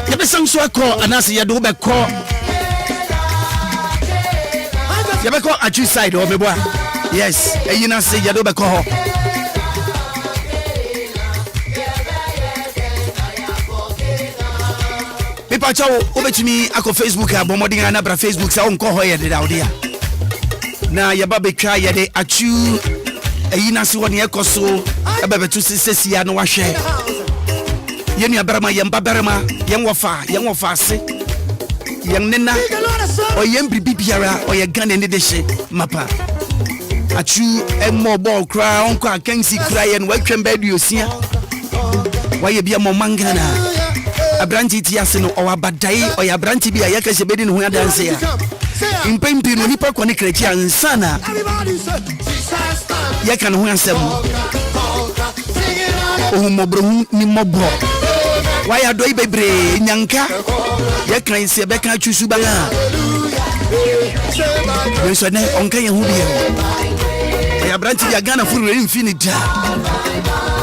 Yabe sang so call anasi ya do be call. Yabe call at you side or me boy. Yes, e you na say ya do be call. Me pa chawo obetimi akọ Facebook abomodin na bra Facebook sa on call ho ye de dia. Na yaba be try ye de achu eyina se woni ekoso ebebetu sesia no wahwe yenu abarama yemba barama yenwofa ase yen nena oyem bibiara oye gane ne de hye mapa achu emmo ball cry onko akansi cry yen watwem badu osia waye bia mo mangana abranti ti ase no owabadai oya abranti bia yakase bedi no ho adanse ya impempi no nipa kone krechi ansana ya kan ho asem o mobro ni mobro waya do ibebre nyanka ya kan se be kan chusu banga so ne onka ye hu bia ya branti ya gana furu infinity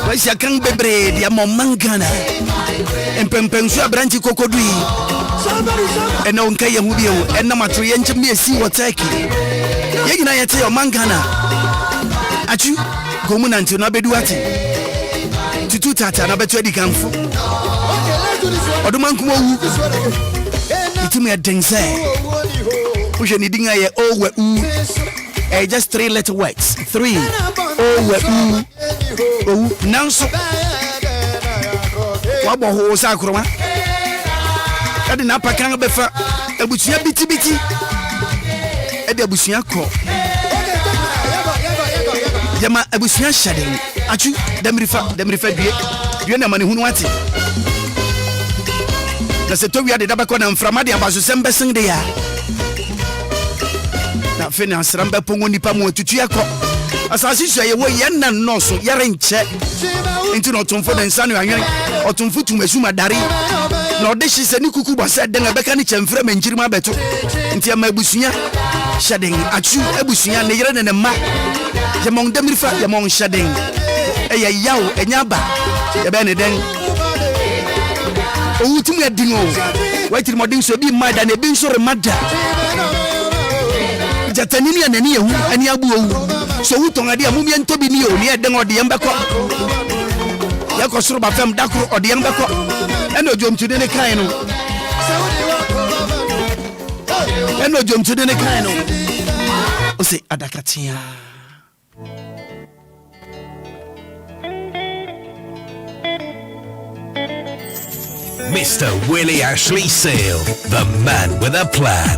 wa sia kan bebre dia mo mangana empempen so branti kokodui ena onka ye hu bia ena matro ye nchim ye si wotaki ye gina ye te o mangana achu gomunanti na bedu ati tutu tata na betu edi kanfo odumankumo wu itumi adense uje ni dinga ye owe u just 3 letter words 3 owe u nanso wabo ho sakroma edi na pakan befa abutua biti edi abusia ko yama abusia shade achu demrifa due na mane hunu ate na se to wi ade dabako na mframa de abaso sembe sen de ya na finance ramba pongo nipa mo tutu yakọ asasi so ye wo ye na noso yare nche enti no tonfo de nsa no anwen otonfo tumasuma dare na ode hise ni kuku basa de na beka ni chemfre manjirima beto enti ama abusuya shaden achu abusuya ne yere ne ma ye mong demrifa ye mong shaden eya yawo enyaba ye be ne den owutum ya dingo waitir modin so bi mada ne bin so remada jatanini anani yehu ani abu owu so wuton ade amumi entobi ni o ni eden ode yembeko yako suru ba fam dakro ode yembeko eno jomtude ne kan no no jom to the kind of say adakatia. Mr. Willy Ashley Seal, the man with a plan.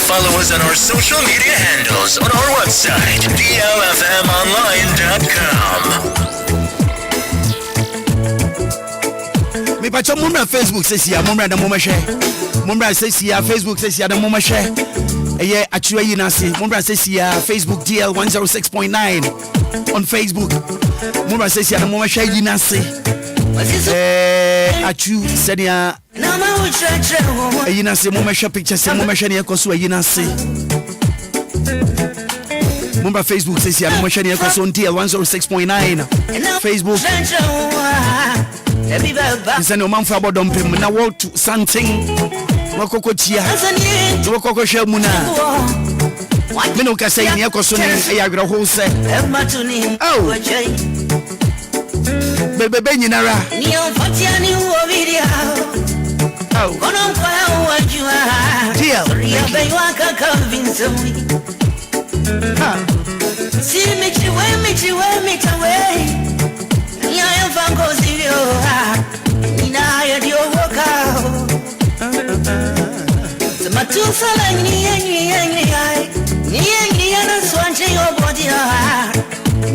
Follow us on our social media handles on our website, DLFMonline.com. Me pacho mumra Facebook says ya mumra da mumma share. Mumra says ya Facebook says ya da mumma share. Eye achua yinase. Mumra says ya Facebook DL 106.9 on Facebook. Mumra says ya da mumma share yinase. Achu said ya yinase mumma share pictures mumma share ne koso yinase. Mumra Facebook says ya mumma share ne koso on DL 106.9 Facebook. Nse no man fa bodom pem na walk to something wakoko tia wakoko hwe mu na me no ka say ne ekoso ne ayagro ho se oh bebe nyinara ni on fatia ni wo video oh kono kwa wajua tia ya be waka convince me ha si me tawe ya vango zivyo ina ya dio woka sama tu sala ni na swanje yo body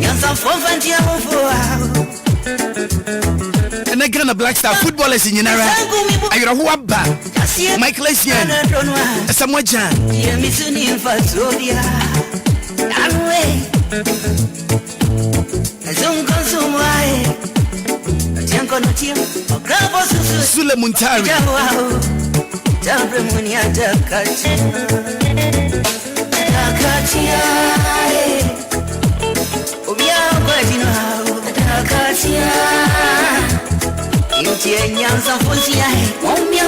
ya sa fonfanti ya mfua and again the Black Star footballers in Yenara ayura ho aba Michael Essien Samuel Jan ye misuni fasodia anwe Sule Muntari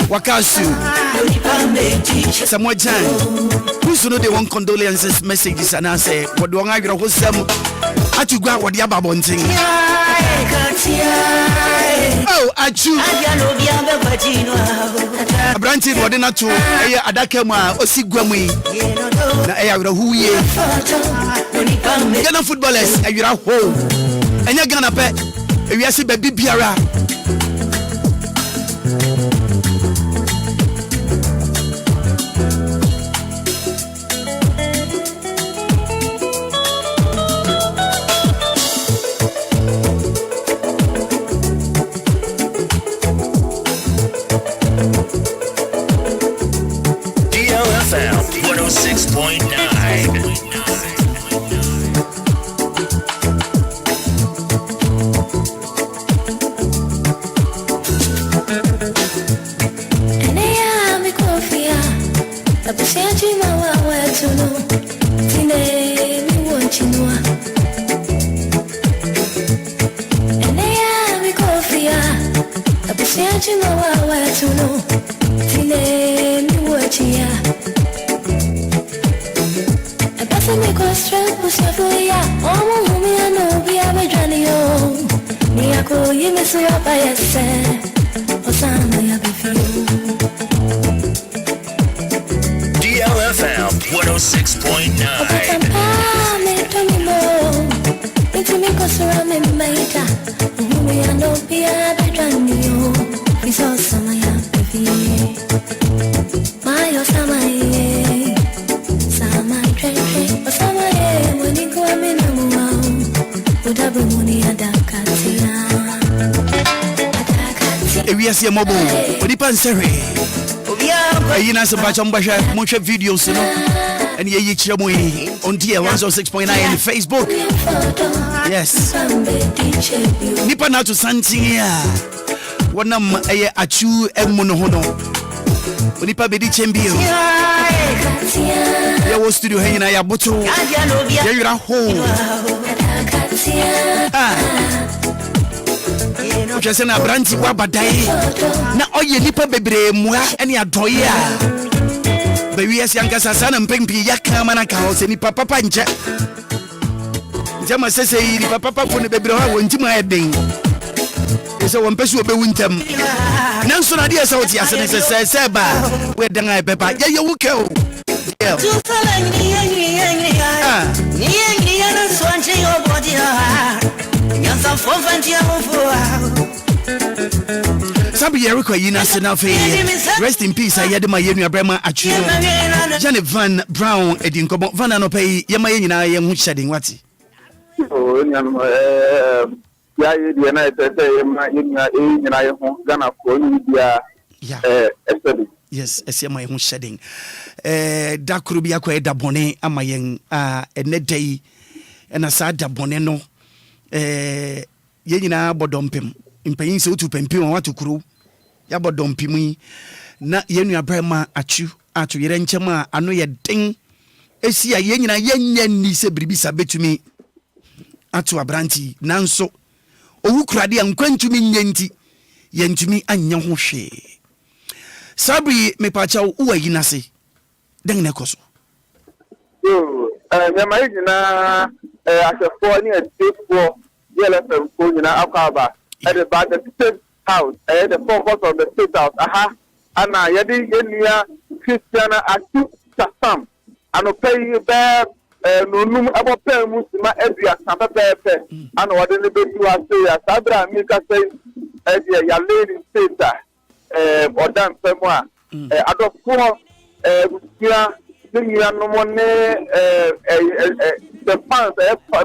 Wakasu Samuel Jan who's no they want condolences messages and I say what do I get who some atugwa what ya babonting oh achu abranti wode na to eye adaka mu a osigwa mu na eye awra huye Ghana footballers awra ho enya Ghana pe ewiase ba bibiara DLFM 106.9. DLFM 106.9. Ewiase mobo onipa nsere ayina se bacha mbasha monche videos no and ye kire mo on DL 106.9 Facebook yes nipa na to santin ya wonam eye achu emu no ho no onipa bedi chembio ya wo studio hanyina ya boto ya yura ho Just na branti wa badai na oye nipa bebre mua ene adoye a aba wiase ankasa sa na mpempi yaka mana ka ho se ni papa nche njama sese yi ni papa fo ne bebre ho wontim ayeden ese won pesu obewuntam nanso na de ese woti ase ne se ba we dan ay pepa ye ye wuke o Sabi Yeriko Yina Senafe, rest in peace. I had my Yenu Abrama Achuno, Janet Van Brown, Edinco Van Anope, Yamayina, Yamu shedding what? Oh, yeah, United, I Ghana for India. Yes, I see my own shedding. That could be a quite da bonnet, Amayang, a net day, and a sad da boneno. Yenina bodompim, in paying so to Pempim what to crew. Yabodompimi, na Yenu Abrama Achu, Atu Yerenchama, I know your ding. Esia Yenina Yen ni se bribisa betumi. Atu Abranti, Nanso. O kradi an kwantumi nyenti yentumi anya ho hwe Sabri me pacha wo yina se den ne koso me mai gina asefo ni atefo DLFM ko gina akaba at the back of the state house the focus of the state house ana yedi yenia Christiana atu Sam anopay be nonum abopɛ musima abia sapepepe ana wode ne betu ase ya sabra mi ka sei ya lady state odan femu a adofo busia dunia no mo ne the fans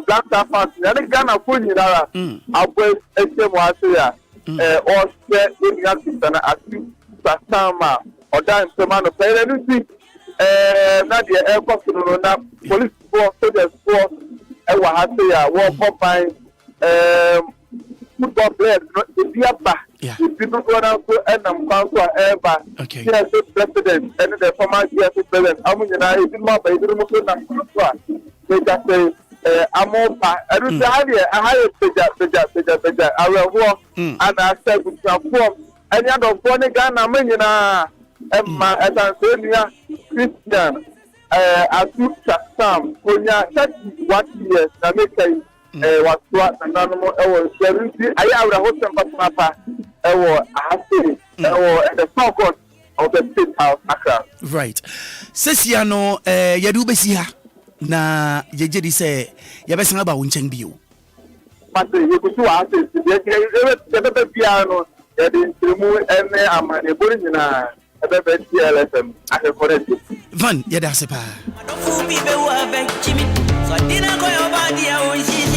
black fans ya ne Ghana fo nyira abo etemu ase ya o se dunia sitana atu sama odan femu no pere no si na de aircraft no na police force soldiers force e wa ha say ya wo pop football players no be aba people go na so enam council eba yes president and the former yes president amunyina e bi ma ba e bi mo so na so they just say amopa and the idea a higher beja arewo and I said with form any other for ne Ghana menyina Emma Etanzania Christian Atu Sam Konya 31 years na make was what anonymous was 70 I host them papa ahase the focus of the state house Accra right sesiano yadu besi ha na yejedi se yabesanga ba wonchen bio but you go to ase the piano yedi trimu ene amane borina DLFM Van yada sepa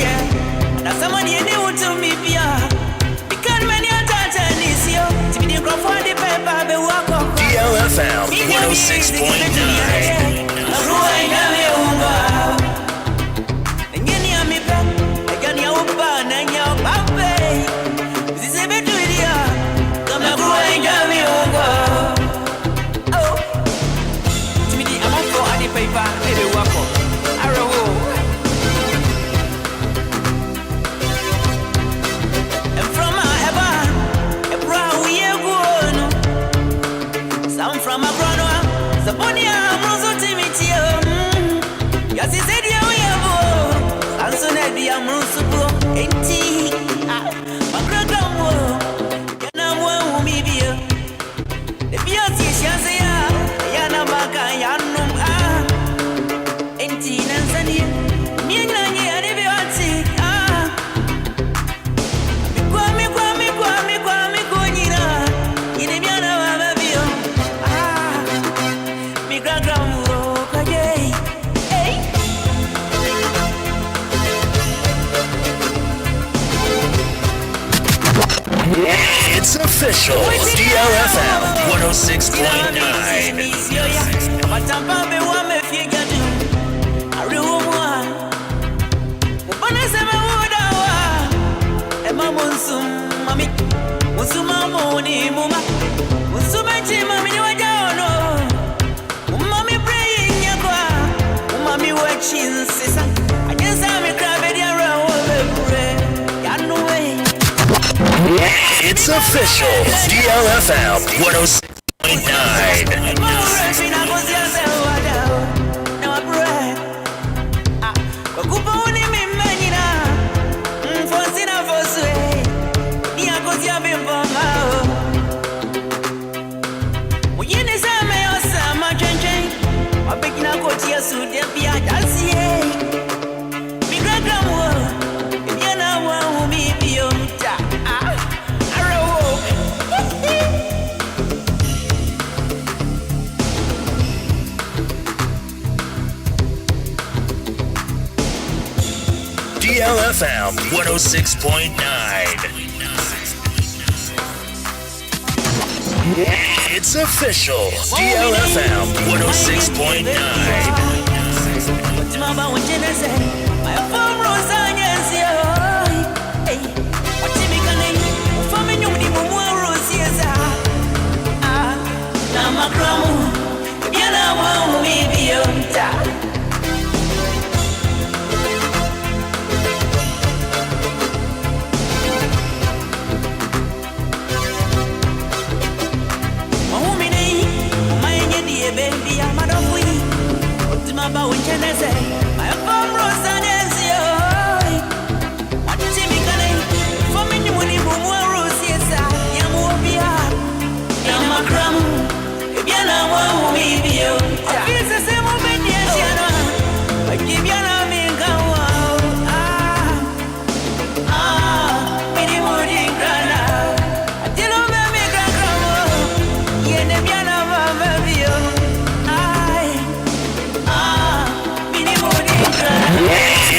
DLFM 106.9 It's official. DLFM 106.9. It's official. DLFM 106.9. DLFM 106.9. It's official. DLFM 106.9.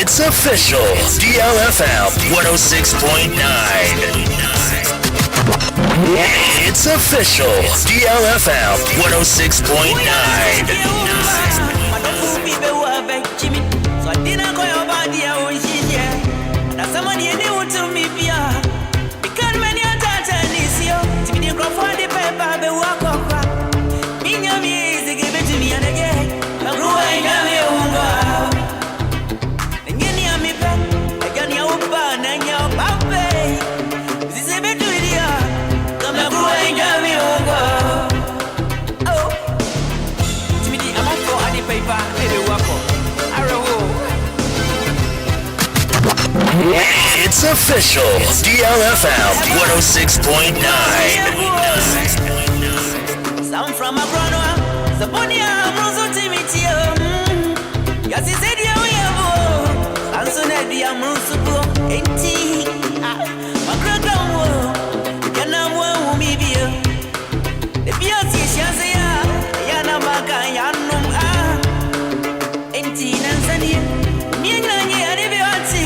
It's official. DLFM 106.9. It's official. DLFM 106.9. It's official. DLFM 106.9. Some from Maakora, Zaponia, Roso Timitio. Yes, he said, yeah, we have. And so, Nadia Musupo, Enti, Maakora, Yanamo, Mibia. The beauty, Shazia, Yanamaka, Yanum, Enti, Nansania, Mianani, and the beauty.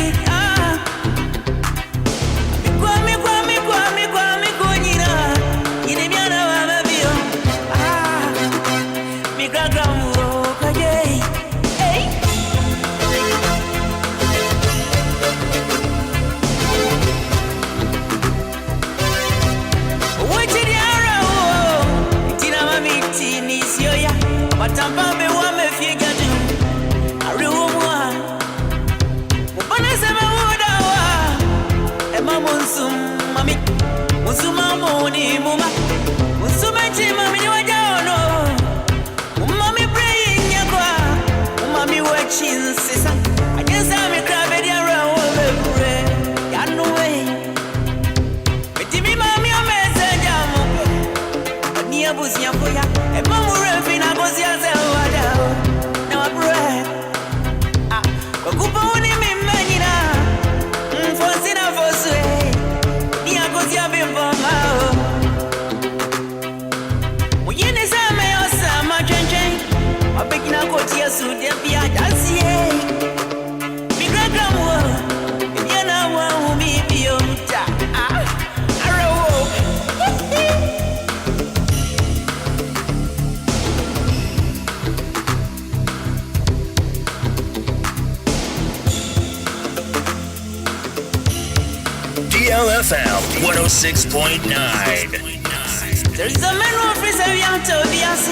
DLFM 106.9. There's a man who offers a young Tobias.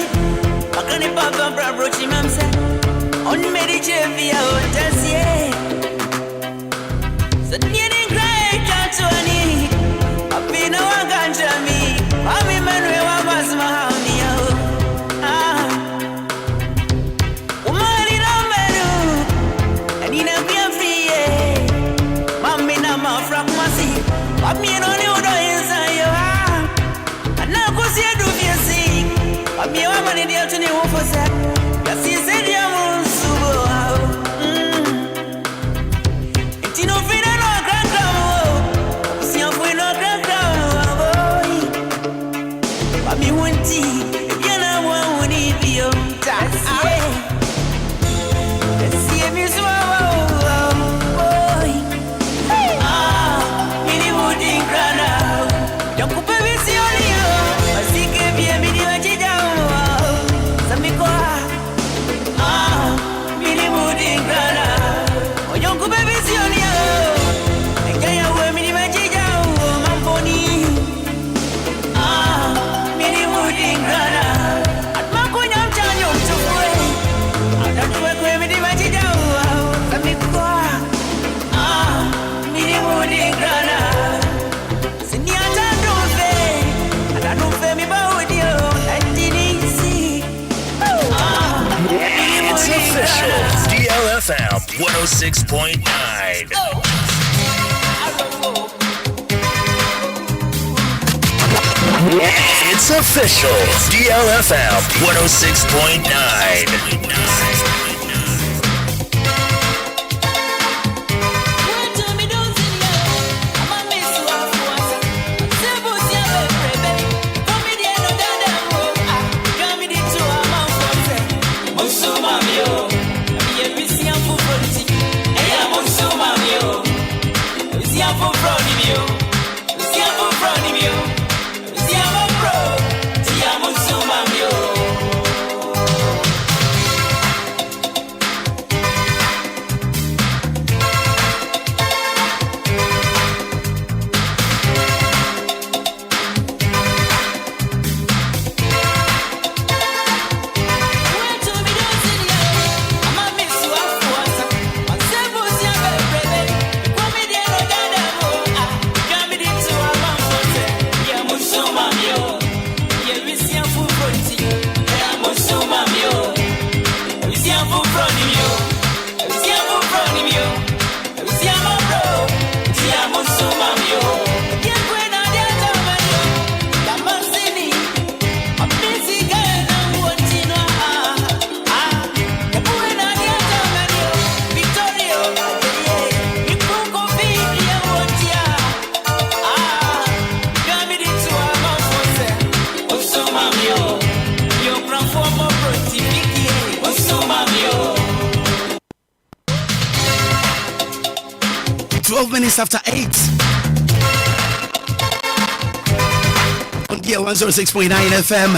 I can't papa brochi mamsa. On Medicare Otasie. So nearly great to any. I've been a waganja me. I'm a man who was my honey. Umari Ramero. And in a beer free. Mammy Nama from Masi. I'm me and only one inside your heart. And now go see a do you see. I'm me one money deal to the for set. Yes, he said you won't subo. It's no fit and no grand crown. See if we no grand crown. I'm me one tea. You know what we need be on tax. Let's see if you swallow. DLFM 106.9. It's official. DLFM 106.9. Minutes after 8 on DL 106.9 FM.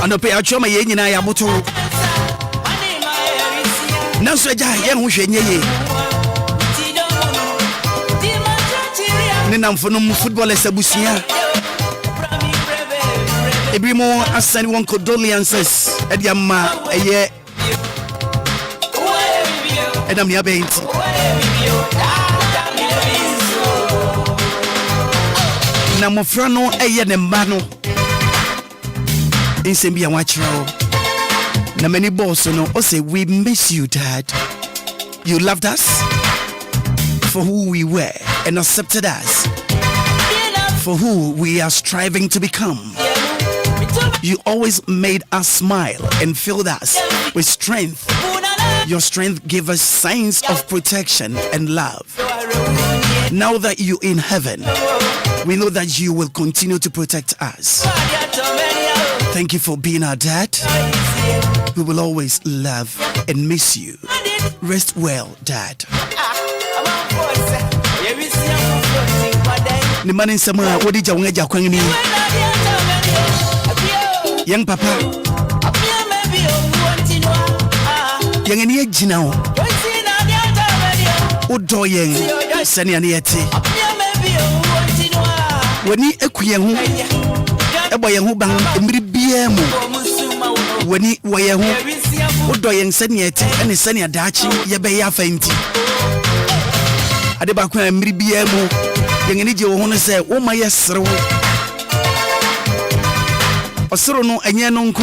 Anope achoma ye nyina ya butu nanso eja ye ho hwenye ye Namfonum footballers abusia Ebrimo asani one condolences ediama eye edam ya benti na mofra no eye ne mba no insembia wachiro na many boss no o say we miss you dad, you loved us for who we were and accepted us for who we are striving to become. You always made us smile and filled us with strength. Your strength gave us signs of protection and love. Now that you're in heaven, we know that you will continue to protect us. Thank you for being our dad. We will always love and miss you. Rest well, Dad. Ni mani sama wodi jawunga jakwangni Young papa Yang eni ejina o Odo yen sani ani eti Wani ekuyen ho Ebo yen ho ban emiri bia mu Wani waye ho Odo yen sani eti ene sani adachi yebe ya fenti Ade ba kwa emiri bia mu Yengeni je wo hono se wo ma yesrewo osoro no enye no nku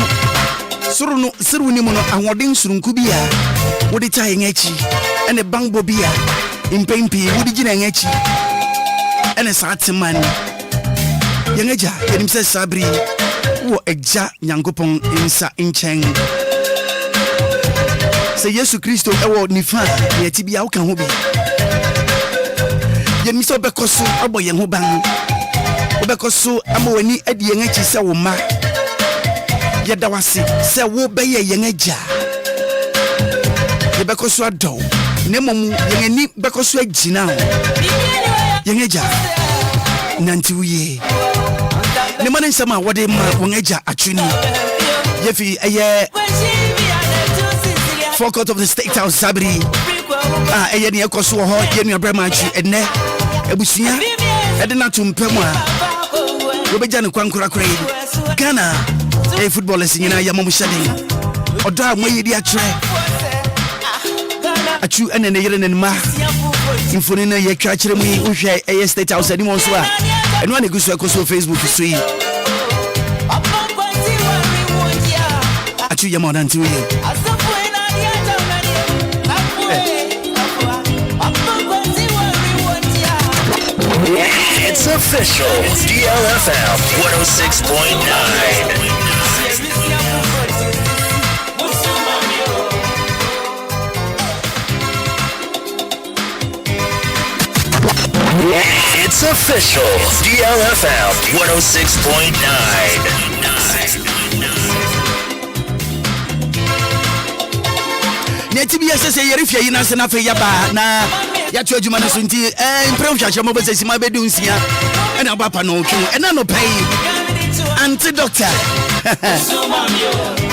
soro no seru ni mu no ahoden surunku bia wo de ta yen achi ene bangbo bia impempi wo de gina yen achi ene saatman yengeja yenim se sabri wo eja nyankopon insa inchen se Yesu Kristo ewo nifa ye ti bia wo kan ho bi ye mi so bekoso abo ye ho ban obekoso amawani adi yen achi se wo ma ye dawase se wo be ye yen aja ye bekoso ado nemom yen ani bekoso agina ho yen aja nanti wiye ne man nsama wode ma won aja atwini ye fi eye forecourt of the state house sabri eye ne ekoso ho ye nu abrama achi enne ebusia ede na tumpem a obeja ne kwankura kura yi Ghana footballers nyina ya momu shade odo a moyedi atre achu ene ne yere ne ma infoni na ye twa kire mu yi uhwe eye state house ani mo so a eno na gusu akoso Facebook so yi achu ye mo na nti yi It's official. DLFM 106.9. It's official. DLFM 106.9. Netibia sese yerifia yina se na fe yaba na ya tu adwuma no so nti impre hwahwe mo bese sima bedu nsia ena papa no twu ena no pay anti doctor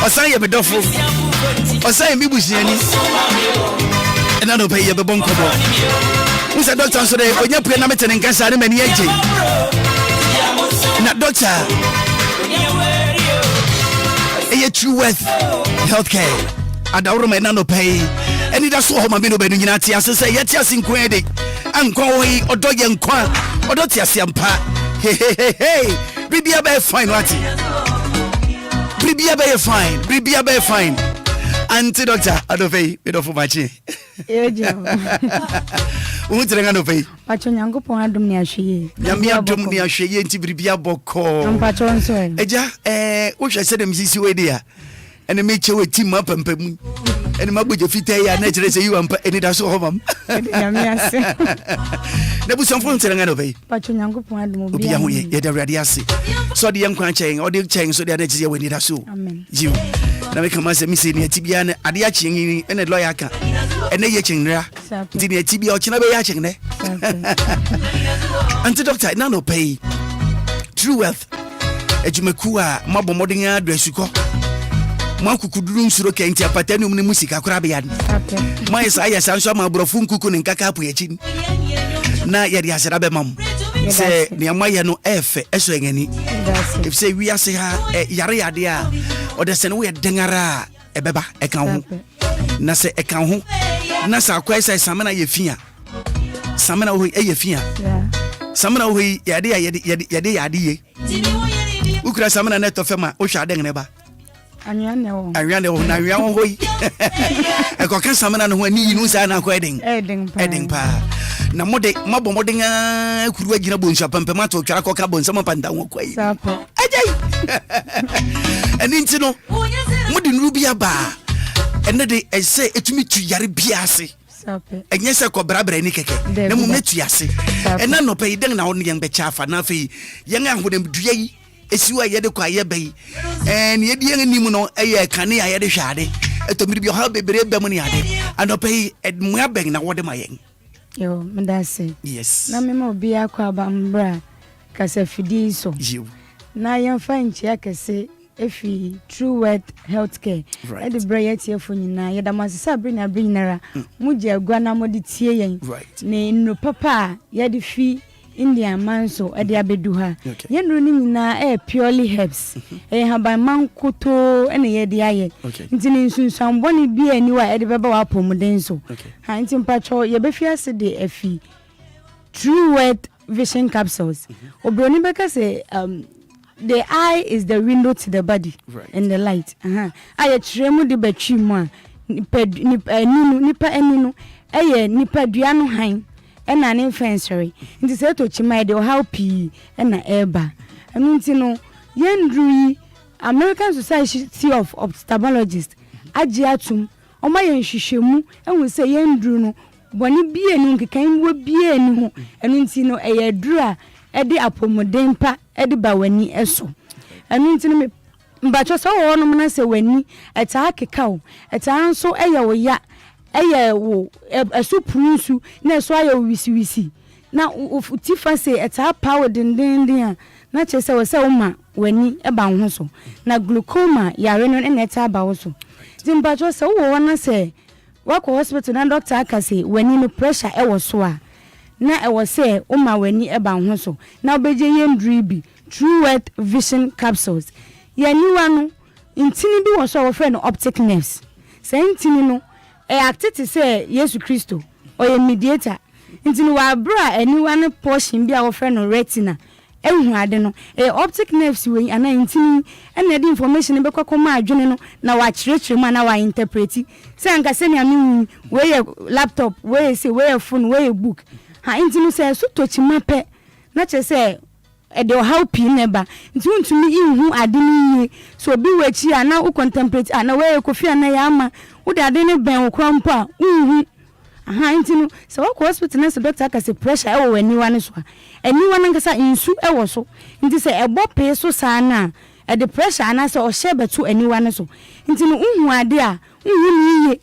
osan ye bedofo osan ye bibusiani ena no pay ye bebon kobo nsa doctor so de onya pre na metene nkasa ne mani agye na doctor eye true worth healthcare adawro me na no pay Anidaso Wɔhɔ ma bi no benu nyina tia se yeti asinkwan de ankwa wo yi odo ye nkwa odo tia siampa hey bibia be fine wati bibia be fine anti doctor adofei bedofo machi ejo Unutrenga no pay pacho nyankopon adom ne ahweye nyame adom ne ahweye nti bibia bokko mpacho nso eja wo hwe se dem sisi we dia ene me chewe team apampam ene magboje fitay ya na kire se yi wampa Anidaso Wɔhɔ mam nyame ase na bu sanfo ntrenga no pay pacho nyankopon adom obi ya ho ye de awrade ase so de yankwan chen o de chen so de na kire we Anidaso amen jiw na me kama se mi se ne atibia na ade a chen ene lawyer ka ene ye chen nra ndi ne atibia o chena be ya chen ne anti doctor na no pay true wealth ejumeku a mabomodin address ko Makukuduru nsuro kenti apatani mu musika kora be yade. Ma yesa ayesa nso ma brofu nkuku ne nkaka apo yachi. Na yade asera be mam. Se ne amaye no efe eso engani. If say wi ase ha yare yade a odese ne wo yedengara ebeba ekan ho. Na se ekan ho. Na sa kwa esa samana ye fia. Samana ho ye fia. Samana ho yade ye. Ukura samana neto fema o hwa den ne ba. Anyane wo na wian wo yi eko kan samana no ho ani yinu sa na ko edin pa na mode mabomodin kuru agina bonsu pampama to twara ko ka bonsa mo panta wo ko yi sapo ajai ani ntino mode nuru bia ba ene de ese etumi tu yare bia ase sapo enye se ko brabra ni keke na mu metu ase ena no pe den na wo ne yen be cha fa na fe yen ahodem dua yi esiwa yede kwa ye bai en yede yen nimu no eye kane ya yede hwade etomiri bi ha bebere ba mu ne ade anopai edmu abeng na wode mayen yo mendase yes na mema obi akwa bambra kasa fidi so na yen fa nchi akese efi true worth healthcare e de bra yeti efo nyina yeda masisa brina brinara muje agwa na modi tie yen ne no papa yede fi Indian manso ade abedu ha yenru ni nyina purely herbs haban mankoto ene ye de aye nti ni nsunsan boni bi ani wa ede beba wa pomuden so ha nti mpacho ye be fiase de afi true worth vision capsules obroni beka say the eye is the window to the body and the light aye tremu de batwi mu a nipa eninu nipa dua no han ena ne fensory nti se to chima de how p ena eba anu nti no yendru American Society of Ophthalmologists agi atum o ma yen hwehwemu ehun se yendru no boni bie ni nkekan wo bie ni ho anu nti no eyedru a ede apomodempa ede ba wani eso anu nti no mbacho so wo no na se wani eta akekao eta nso eye wo ya eye wo asuprusu na so aye wisi na utifa se eta power dindindin na chese wo se wo ma wani eba ho so na glaucoma yare no na eta ba wo so dimbajo se wo na se wako hospital na doctor aka se wani no pressure e wo so a na e wo se wo ma wani eba ho so na obeje yendru bi true worth vision capsules yani wanu intini bi wo so wo friend optic nerves se intini no activity say Yesu Christo or mediator nti wa bra anyone portion bi a wo frɛ no retina ehu ade no optic nerves we ana ntini na the information be kwakoma adwene no na wa kyerɛkyerɛ mu na wa interpret say anka se ne ame we laptop we say we phone we book ha ntini say so tochima pɛ na kyerɛ say de help you neba nti untumi ihu ade ni so bi wachi ana u contemplate ana we kofi ana ya ama u de ade ne ben wo krampo a uhu aha nti no so wo hospital na so doctor ka se pressure e wo wani wane so aniwa na nkasa insu e wo so nti se ebo pe so saa na e the pressure ana se o hye beto aniwa ne so nti no uhu ade a uhu ni ye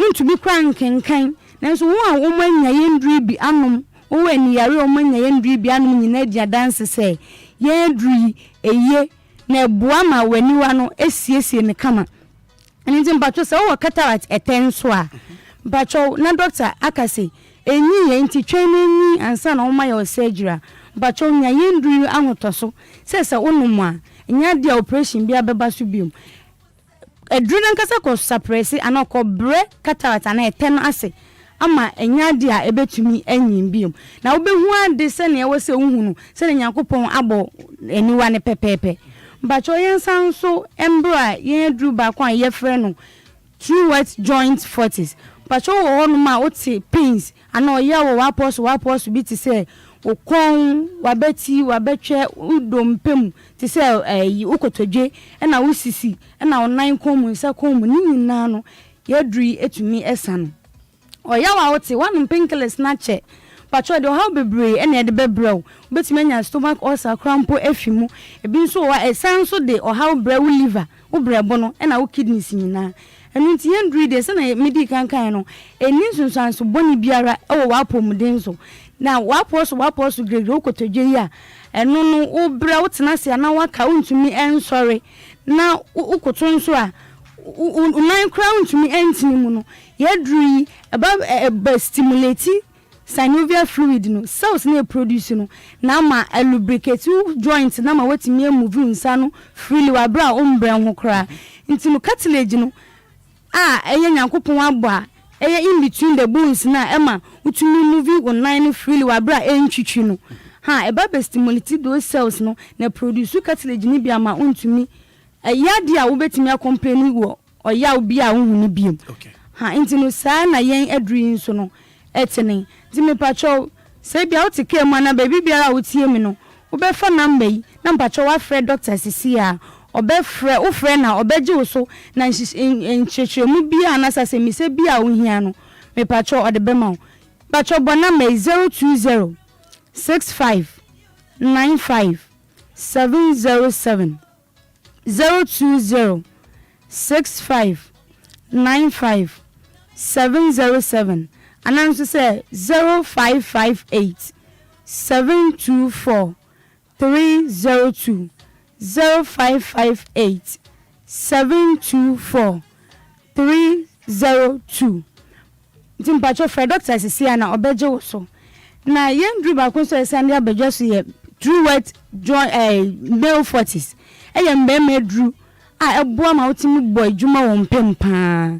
untumi kran kenkan na so wo a wo manya yendri bi anom wo ani yare o manya yendri bi anom nyina dia dance se yendri eye na eboa ma waniwa no esiesie ne kama nti mpacho se wo cataract etenso a bacho na doctor akase enyi ye nti twene ansa na oma ya surgery bacho nya yendru ahotoso se wonum a nya dia operation bia beba so biom edru nkasa ko suppress ana ko bre cataract ana eten ase ama enya dia ebetumi anyim biom na obehu ade se na ye se uhunu se na Nyankopon abo eniwa ne pepepe bacho yensan so embra yendru ba kwa ye frɛ no true wet joint forties pacho wo no ma oti pains ana oya wo wapos bi ti se okon wabeti wabetwe udompem ti se ukotodwe na wusisi na onan komu nsa komu ni nyina no yedri etumi esano oya wa oti one painkillers na che pacho de how bebre na de bebrew betumi anya stomach ulcer crampo efimu ebi nso wa esan so de o how brew liver wo brebo no na wo kidneys nyina enti yendri de se na medical kan no eni sunsanso boni biara e wo wapomden so na wapos grade okotodwe ya eno no wo bra wo tena se na waka untumi ensore na ukoton so a unan kra untumi entini mu no yedri aba stimulate synovial fluid no cells na produce no na ma lubricate joint na ma watimi move nsa no freely wa bra ombra ho kra nti no cartilage no eye Nyankopon abo a eye in between the bones na ema utumi move online freely wa bra entwitwi no ha eba be stimulate those cells no na produce cartilage ni bia ma untumi yade a wo betimi accompany wo oya obi a unhuni biem ha intino saa na yen adrin so no etene dimi pacho se bia wo tike mu na baby biara wo tie mi no wo be fa number yi na pacho wa frɛ doctor sisi a obefrɛ wo frɛ na obeje wo so na nchechemu bia na sase mi se bia wo hia no me pacho ode be ma pacho bona me 020 65 95 707 020 65 95 707 and I'm to say 0558 724 302 0558 724 302 Timpacho for doctor sisi na obeje wo so na yendru ba ko so esande abejo so ye true wet join male 40s eye mbeme dru a eboa ma otimi boy djuma wo mpempa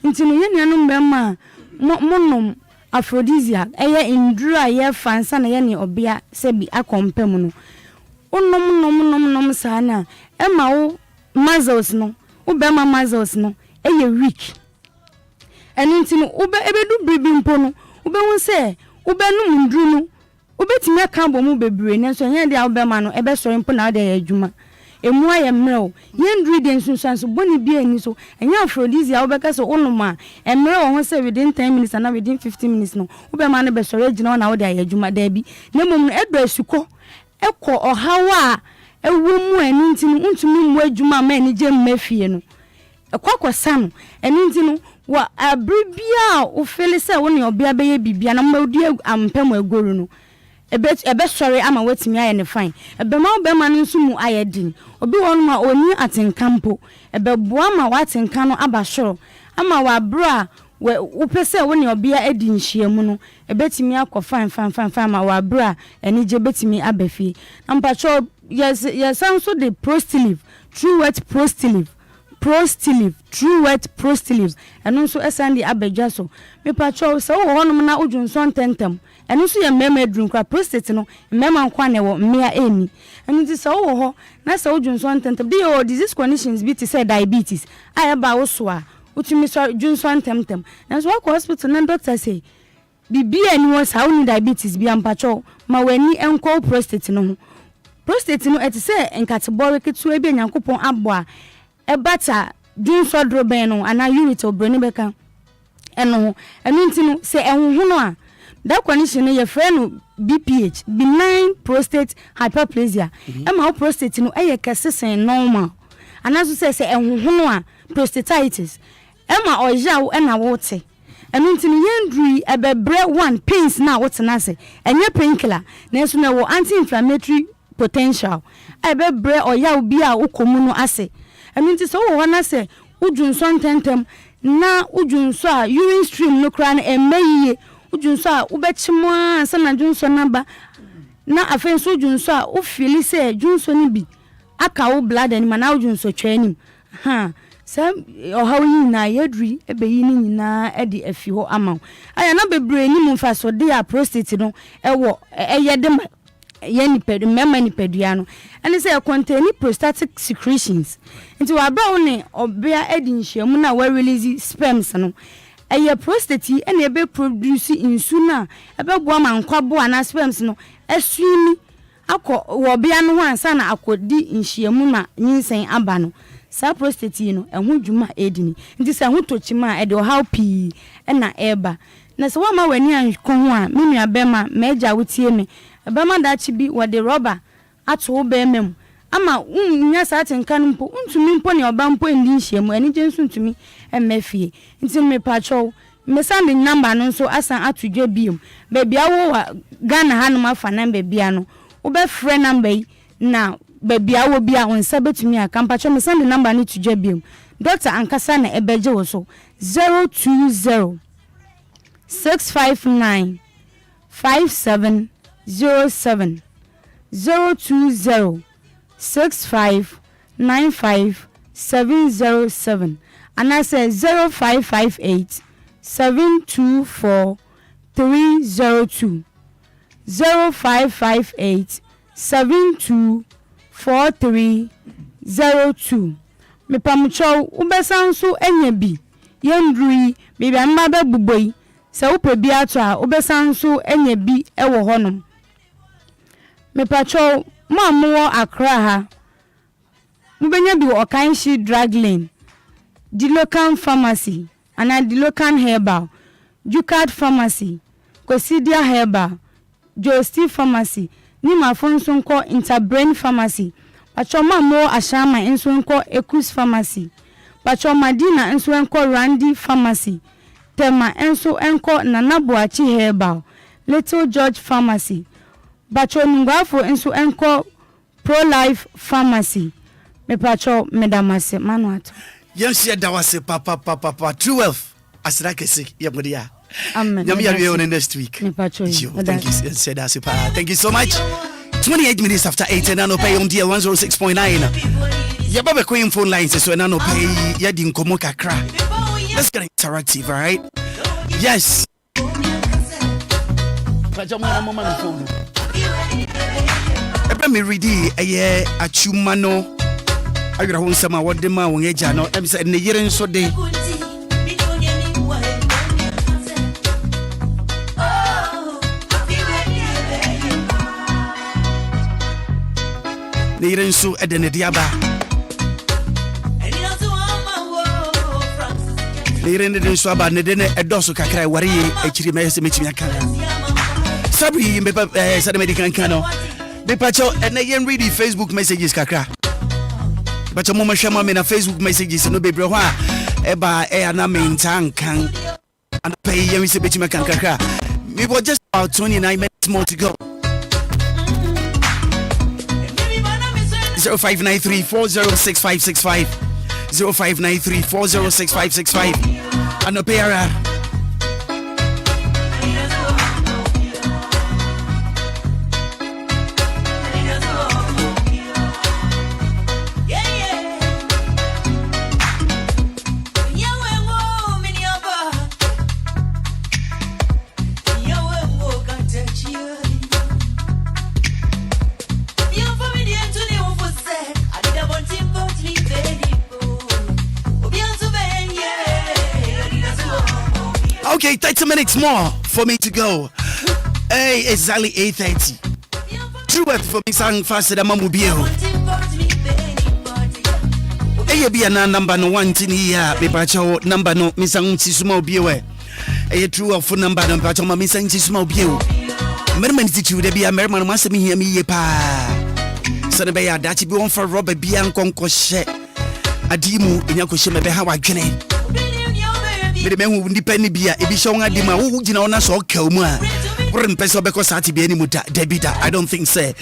ntino ye nuanu mbema monom aphrodisiac eye indru a ye fansa na ye ne obia se bi akompem no onom sana ema wo muscles no wo be ma muscles no eye weak enintino ube ebedu bribi mpo no ube hu se ube num ndru no ubetimi aka bo mu bebre ne so yen de ube ma no ebe sori mpo na de adwuma emu aye mreo yendri de nsunsanso boni bia ni so enya aphrodisia obeka so onoma emre wo ho say within 10 minutes and within 15 minutes no ube ma no be sori agina na wo de ayadwuma da bi na mom edo asuko ekọ ohawa ewu mu enintinu untumi mu adwuma ma ni je mmafie no ekwakosa no enintinu wa abribia o fele se wo ne obia beye bibia na mawudi ampem agoro no ebe sori ama watimi aye ne fine ebe ma obe ma nsu mu aye din obi won ma oni atenkampo ebe boa ma watenka no abasoro ama wa bra we upese wo ne obia edi nhyiamu no ebetimi akọ fine ma wa bra eni je betimi abafi ampacho yes so the prostilive true wet prostilive Prostilip, True Wet Prostilip, and also Esandi Abejaso. Me patrol so one na ujunson tentem, and also your meme drink prostate no, mema kwane wo mea eni. And it is so na so ujunson tentem. Be or disease conditions be to say diabetes. I aba oswa, utimi so junson tentem. And so hospital na doctor say, Bibi anyone how ni diabetes be am patrol, ma weni enko prostate no. Prostate no eti say encategory ketu ebi nyankopon aboa. E bata junso droben no ana unit obroni beka eno ntinu se ehunhunu a that condition no ye frɛ no BPH, benign prostate hyperplasia. Ma prostate no eye kesesen normal ana so se ehunhunu a prostatitis ma oja na wote ntinu yendri ebebre one pains na wote na se enye painkiller na so na wo anti-inflammatory potential ebebre oya obi a ukomu no ase enti so wo na se ujunso tentem na ujunso a urine stream no kra na emayiye ujunso a ubechimo ansa na junso naba na afenso ujunso a ufili se junso ni bi aka wo blood ani ma na ujunso twanim ha sam ohawi na yedri ebeyi ni nyina edi afi ho ama aya na bebre ni mu faso de a prostate no ewo eyede yeni pedu mema ni peduano and say contain prostatic secretions nti wa bra wo ne obia edi nhyiamu na wa release sperms no eye prostate e na ebe produce insu na ebe boa mankwabo ana sperms no esuni akọ wo obia no ansa na akodi nhyiamu na nyinsen aba no sa prostate no ehu dwuma edini nti sa hu tochima e de how pi e na eba na so wa ma wani anko ho a me nua bema meja wotie me Bama dachi bi wade rubber ato be mem ama nya sa atenka no mpo ntumi mpo ne oba mpo ndi nhyiamu ani je nso ntumi emmafie nti me patrol me send number no so asan atudwa biom baby awo wa Ghana ha no mafa number bia no wo be frɛ number yi na baby awo bia on sabetumi aka patrol me send number no tudwa biom doctor ankasa na ebeje wo so 020 659 5707 020 6595 707 and I say 0558 724 302 0558 724 302 me pamucho ubesanso enye bi yendrui bibi amba be buboi se upe bi ato a ubesanso enye bi ewo honom me patrol mo Accra ha mbenya bi Okanshi drug lane the local pharmacy and the local herbal Jukad pharmacy Kosidia herbal Josti pharmacy ni mafonso nko Interbrain pharmacy patrol mo Ashama enso nko Ekus pharmacy patrol Madina enso nko Randy pharmacy Tema enso enko Nanabuachi herbal Little George pharmacy Patrol Ngafo enso enko Pro Life Pharmacy. Me patrol medamase manuato. Yes, yeah, that was a papa. True wealth. As I can say, yeah, but yeah. Amen. Yami next week. Me patrol. Thank you. Said that's thank you so much. 28 minutes after 8 and I no pay on DL 106.9. Yeah, Baba Queen phone lines so and I no pay Yadin Komoka Accra. Let's get interactive, all right? Yes. Ebe me ready eye achumano ayira ho nsama wode ma won eja no em se ne yire nso de ne yire nso ede ne diaba ne yire ne nso aba ne de ne edoso kakra ware ye akiri me se metimi aka sabi me sade medical kano de pacho and yen read the Facebook messages kakra pacho mo mahwema me na Facebook messages no bebre ho a eba na maintain kan and pay yen se betima kan kakra we were just about 29 minutes more to go. 0593 406565 0593 406565 and opera. Okay, 30 minutes more for me to go. Hey, exactly 8:30. True word for me sang faster than Mamu Bio. Hey, be a number no 1 tin here. Me pacho number no misang sisuma bio. Hey, true of phone number no pacho ma misang sisuma bio. Merman situ de be a merman must me hear me ye pa. Son be a dachi be on for rubber bian conco she. Adimu in your cushion be how I can. The men who depend be a showing a dima who did not so kill more. Peso because I be any muta debita. I don't think say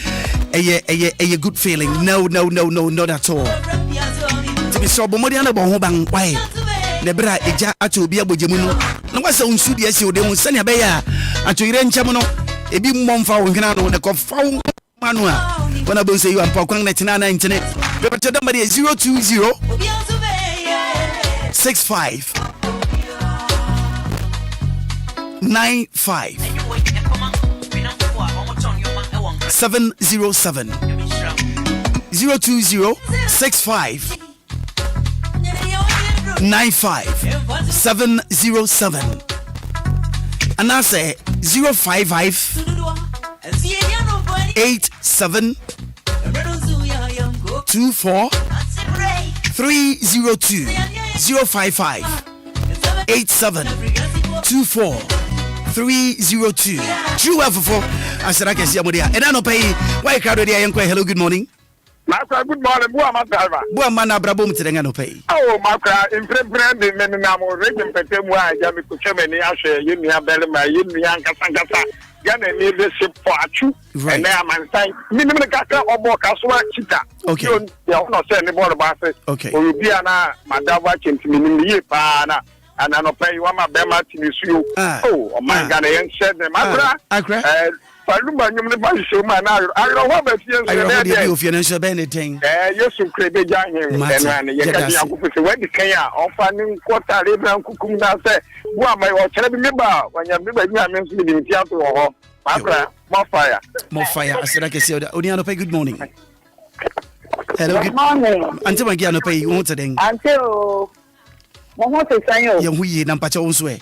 a good feeling. No, not at all. To be so bomodiana bohobang why the bra eja atu be abojemuno. No was on should yes you dem send a bear atu ire nchamono e bi momfa wo hina no the confound manual. When I will say you are Pokang 99 internet. Paper to number 020 65 95 707 020 65 95 707 and I say 055 87 24 302 055 87 24 302 True F4 I said I can see Amodia and I don't pay why crowd there hello good morning Maakora, good morning. Bua mana brabum tirenga no pay. Oh, Maakora, in friend me na mo region petemwa ya mi kuchemeni ashe yimi ya belema yimi ya nkasangasa. Yana ni leadership for achu. And now man say minimum kaka obo kaswa chita. Okay. Ya ono say ni board ba say. Okay. Obia na madawa chenti minimum ye pa na. And I no pay wa ma bema tinisuyo. Oh, my God, I said the Maakora. Paluma nyumne ba show man na ayro ho ba fie nso na dey o fie nso ba anything yesu krebe ja him enane ye ka dia ko fese we di kan ya ofa ni quarter le bran kukum na se wo amai o kere bi meba wanya meba ni amen so di ntia to ho Maakora more fire asira ke se oni ano pay good morning hello good morning anti magi ano pay wo teden anti o mo ho te san yo ye hu yi na mpacha wo nso e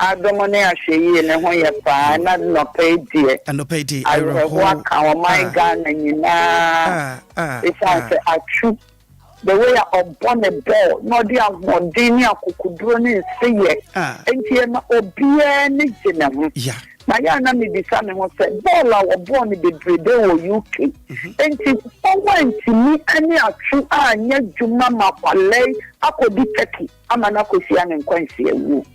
adomone ahweye ne ho ye pa na no pay die I ho ka my God na nyina it's achu the way upon a ball no dia mondini akukuduro ni seye enti na obia ni gina ho na ya na me bisa me ho se ball a obo ni bebrede wo UK enti owenti ni ani achu anya juma makwale akodi teki amana kosia ne nkwansi ewu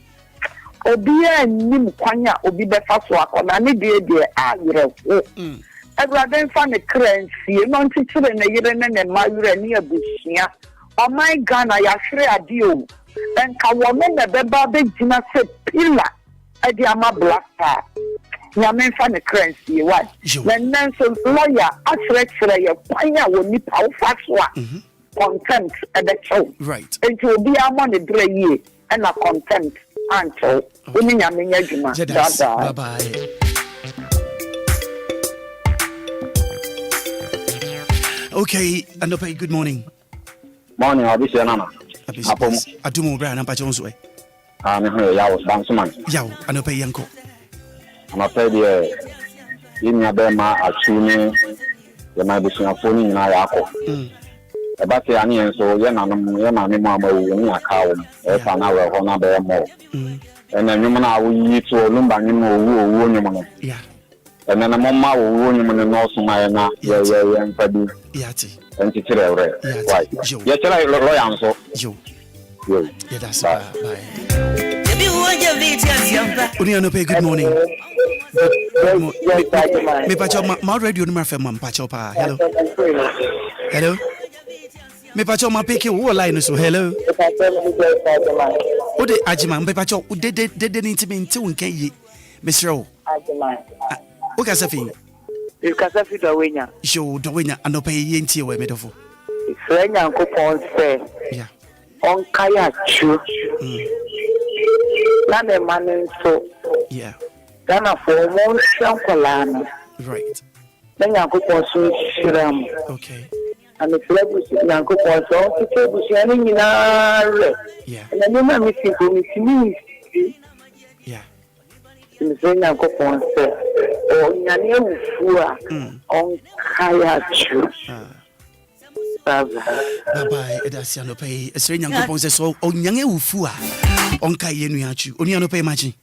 Obia nim kwanya obi befa so akona ne de ayere ho Agrade fa ne kransie no ntitire ne yere ne mayure ne abusia oh my God na ya hwere ade o enka wo me ne beba be gina se pila ade ama blaster ya me fa ne kransie wa na so lawyer atrekere ye kwanya wo nipa wo fa so a contempt e de show right enti obi amo ne dre ye and a contempt Anto, we need a minute. Bye bye. Okay, and okay, good morning. Morning, I'll be saying, Nana. I do more brand and Pajon's way. I'm here, Yaw, Dansman. Yaw, and okay, Yanko. I'm afraid in Yabema, a tune, the my bushing of phone in Ayako. About the onion, so Yana, in a cow, if an hour on a bear more. And then you will eat to a lumber, you yeah. And then a mama will ruin him in the North Mayana, and Padu, Yati, and Titire. Yes, I look so. Yeah, that's bye. Uniano pay good morning. Me pacho ma radio number FM man pacho pa. Hello. Me pacho ma peke wo line so hello. O de ajima me pacho o de ntimi nti wonka yi. Mesro. Ajima. O ka safi. You ka safi do wenya. Show do wenya anopa yi nti we medofo. Frenya nkopon se. Yeah. On kaya chu. Na ne manen so. Yeah. Gana for mo shankolana. Right. Na nkopon so shiram. Okay. And the celebrity nkopon so to table shani nyina re. Yeah. Na me ma me think o me Yeah. Mzenya kopon se o nyane wufua on kaya chu. Bye that's no pay. Esrenya kopon se so o nyane wufua on kaya nu achu. Oni no pay machi.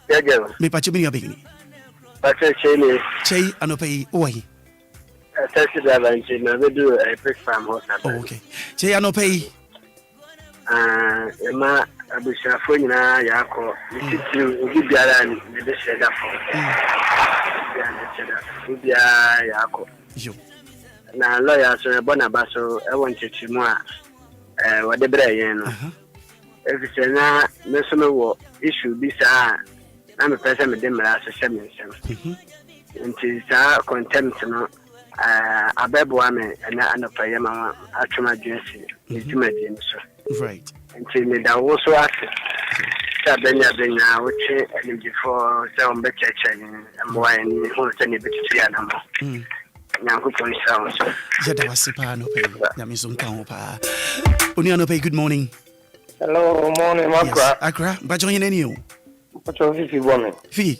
Yeah. Me pacho me begini. Pacho chele. Chei anope oi. Taxi driver in na we do a break farm house. Oh okay. Chei anope ema abushafo nyina yakọ titi obi biara ni de sheda for obi yakọ yo na lawyer so e bona baso e won chichimu a wode bere yen no efise na meso wo issue bi sa na me pese me de mara so sheme nsem nti sa contempt no abebo ame na anopaye ma atwema dwensi ntimadi nso. Right. Until me that also ask Benya which and before some better and why and who send it to Yanama. Yanko sounds. Jadawasipano pay. Yamizun Kampa. Uniano pay, good morning. Hello, morning, Maakora. Yes, Accra, but join any you. What of if you want me? Fee,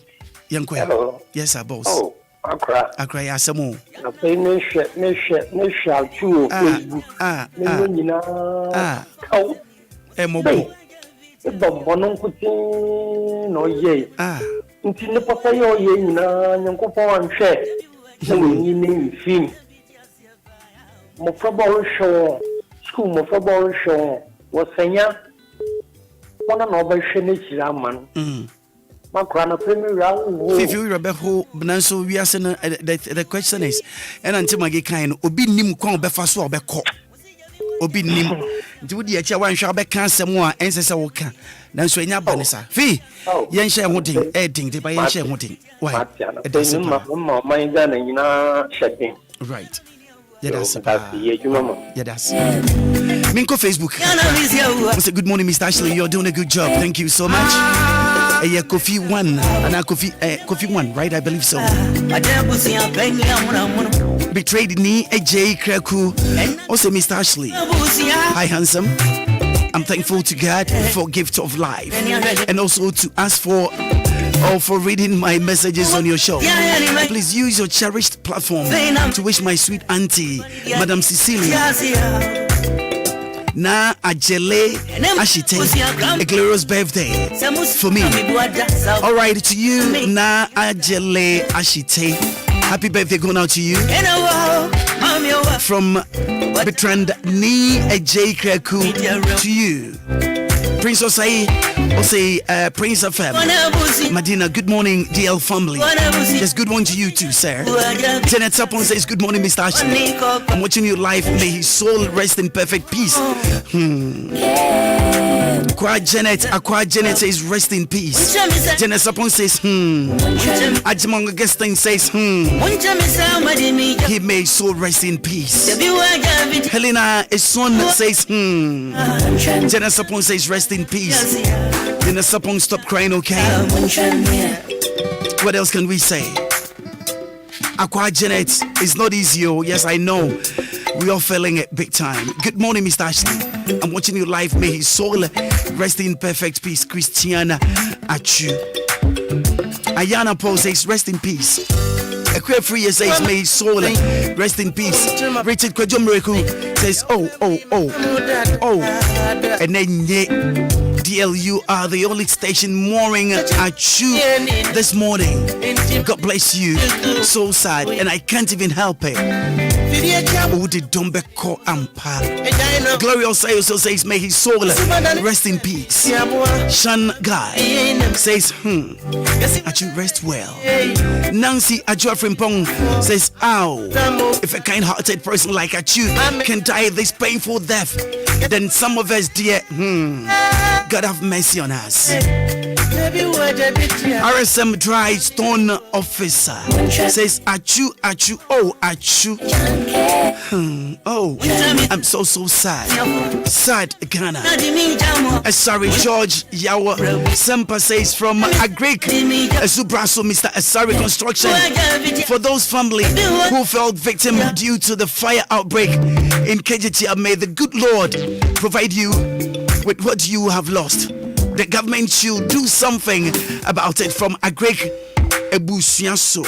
young quail. Hello. Yes, sir, boss. Oh, Accra. Accra, yes, some more. I pay no shall chew. Emobo. Bonon kuti no ye. Nti ne papa yo ye nyina nyankopon anhwe. Na wenyi ne film. Mo football show. School mo football show. Wasanya. Wana no ba hwe ne kira man. Maakora na premier round. If you remember who Nanso we are saying the question is and until my kind obi nim kwa obefa so obekọ. Obi nim nti wodi achi wan hwa be kan asem a ensese wo ka nanso enya ba ne sa fi yen hye ho din edin de ba yen hye ho din why it doesn't ma mind na nyina shedding right yeah that's Minko Facebook say good morning Mr. Ashley, you're doing a good job, thank you so much. Kofi 1 and Kofi 1, right? I believe so. Betrayed me, AJ Kraku. Also, Mr. Ashley. Hi, handsome. I'm thankful to God for gift of life, and also to ask for reading my messages on your show. Please use your cherished platform to wish my sweet auntie, Madam Cecilia, Na Ajele Ashite, a glorious birthday for me. All right, to you, Na Ajele Ashite. Happy birthday going out to you. From Bertrand Ni J. Kreku to you. Prince Osei, Prince FM. Medina, good morning, DL family. Yes, good morning to you too, sir. Janet Sapon says, good morning, Mr. Ashley. I'm watching you live. May his soul rest in perfect peace. Aqua Janet says, rest in peace. Janet Sapon says, Ajimong Augustine says, he may soul rest in peace. Helena Eson says, Janet Sapon says, rest in peace. Janet Sapon, stop crying, okay? What else can we say? Aqua Janet, it's not easy, oh. Yes, I know. We are feeling it big time. Good morning, Mr. Ashley. I'm watching you live. May his soul rest in perfect peace. Christiana Achu. Ayana Paul says, rest in peace. A queer free says, may his soul rest in peace. Richard Kwajomreku says, oh. And then DL, you are the only station mooring at you this morning. God bless you. So sad, and I can't even help it. Glory also says, may his soul rest in peace. Shan Guy says, at you rest well. Nancy Ajua Frimpong says, ow, if a kind-hearted person like Achu can die this painful death, then some of us, dear, God have mercy on us. RSM Dry Stone Officer says, Achu, oh, Achu. I'm so sad. Sad Ghana. Sorry, George Yawa Sempa says from Agric Subraso, Mr. Asari Construction. For those family who fell victim due to the fire outbreak in KGT, may the good Lord provide you with what you have lost. The government should do something about it. From Agreg Ebusianso.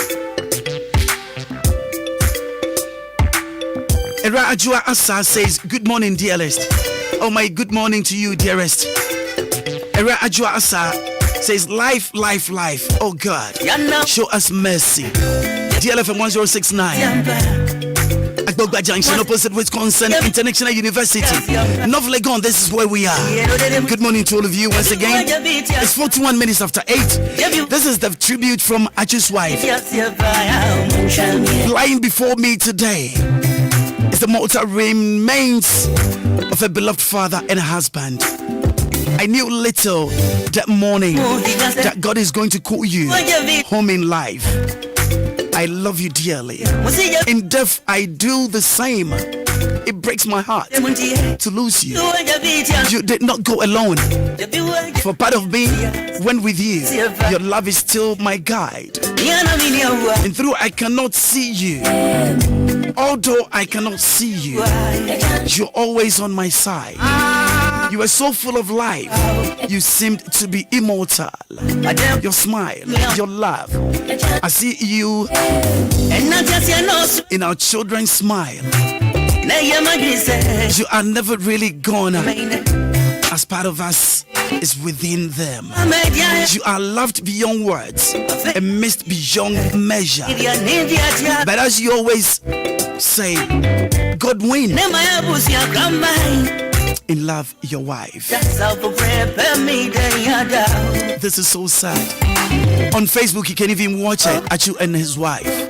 Era Ajua Asa says, good morning, dearest. Oh my, good morning to you, dearest. Era Ajua Asa says, life. Oh God, show us mercy. DLFM 1069. Agbogba Junction, opposite Wisconsin International University. North Legon, this is where we are. Good morning to all of you once again. It's 41 minutes after 8. This is the tribute from Achu's wife. Lying before me today is the mortal remains of a beloved father and husband. I knew little that morning that God is going to call you home in life. I love you dearly. In death, I do the same. It breaks my heart to lose you. You did not go alone. For part of me went with you. Your love is still my guide. And through I cannot see you. Although I cannot see you, you're always on my side. You are so full of life. You seemed to be immortal. Your smile, your love. I see you in our children's smile. You are never really gone. As part of us is within them. You are loved beyond words and missed beyond measure. But as you always say, God win. In love, your wife. This is so sad. On Facebook, you can even watch it. Achu and his wife.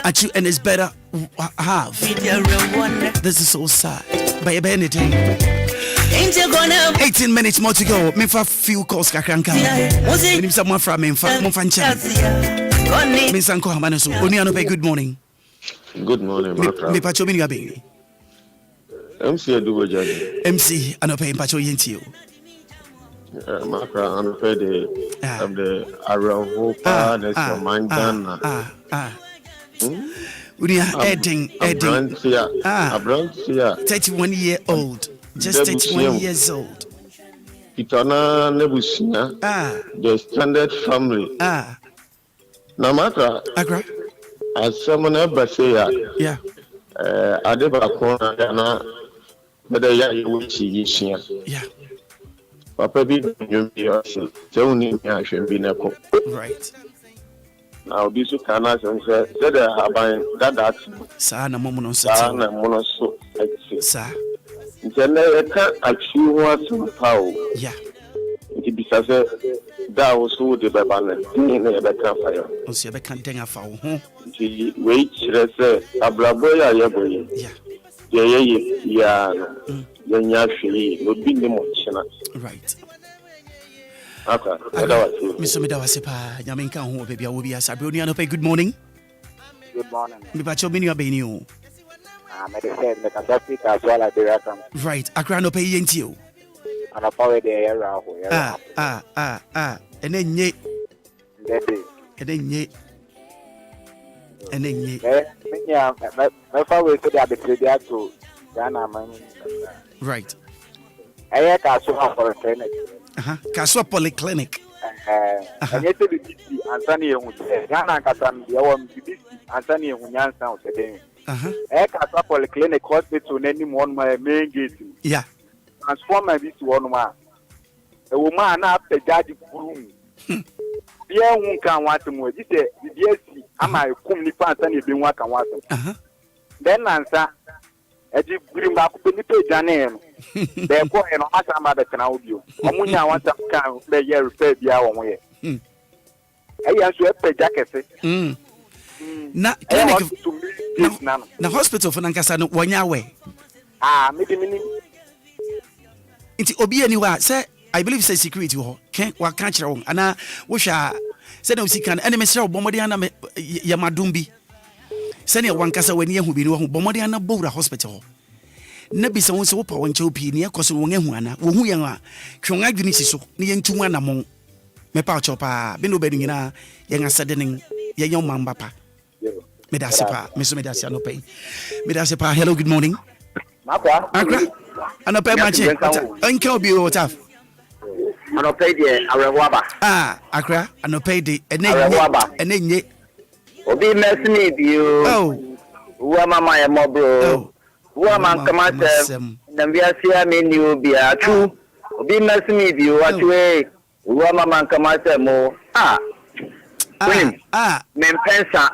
Achu and his better half. This is so sad. By anything. 18 minutes more to go. Mefa few calls kakranka. Nim someone from Mefa. Monfancha. Mensanko Hamanaso. Oniano, good morning. Good morning, Maakora. Me pacho mini gabe. MC Adubo Jaji. MC anope pacho yentio. Maakora anope the Arahopa next Mangana. We are adding. 31-year-old. Just 31 years old. Pitana Nebusia. The standard family. Now, Maakora. Accra. As someone ever say, yeah. Adebakona na whether you will see yeah. Papa be you so only I should be neko. Right. Now this can I say that sa na momo no sa na mono so sa ntene eka achi ho asempa yeah. Nti bisa se da wo so de baba na ni na be kan fa yo o se be kan den afa wo ho nti we kire se abrabo ya yeboye yeah. Yeah, nya hwe no bi ni mo china right. Okay. Mr. Medawasepa, Yamenka ho baby Obia Sabroni anope good morning. Good morning. Me pacho mini abeni o. Me dey say me can speak as well as the welcome. Right. Accra no pay yentio. Ana power dey era ho. Enenye. Me fa we say that the trade to Ghana man. Right. I ka so for clinic. Kaswa Polyclinic. And yet the Anthony Ghana Katam, the one Anthony Hunyansa of the day. Kaswa Polyclinic Hospital, name one my main gate. Yeah. Transform my this one man. A woman up the judge room. Dear one can want to move. This is the DSC. Am I come the pants and you been working what? Then answer. As you bring back the name. Therefore, and also about the audio. Omunya wants to come the year repair the hour way. I answer a jacket. Na clinic na hospital for Nankasa no wanya way. Maybe Inti Obia anywhere say I believe say security ho ken wa kan kire won ana wo hwa say na usika na me sere bomodi ana ya madumbi say na wankasa wani ehu bi ni wo bomodi ana bowra hospital na bi se won se wo pa won chew pi ni ekoso won ehu ana wo hu yan a twon adwini si so ni yentu ana mo me pa chopa bi no bedu nyina yen asedenen yen yom mamba pa me da sepa me so me da sia no pay me da sepa. Hello, good morning Maakora Accra ana pay match enka obi o taf Anɔpɛ deɛ awerɛhoɔ aba. Accra anɔpɛ de awerɛhoɔ aba. Ɛnɛ nye. Obi mɛsi mi bio. Uwa mama yɛ mɔbro. Uwa man kama sɛ nambiasia mi ni obi atu. Obi mɛsi mi bio atu uwa mama kama sɛ mo. Mempensa.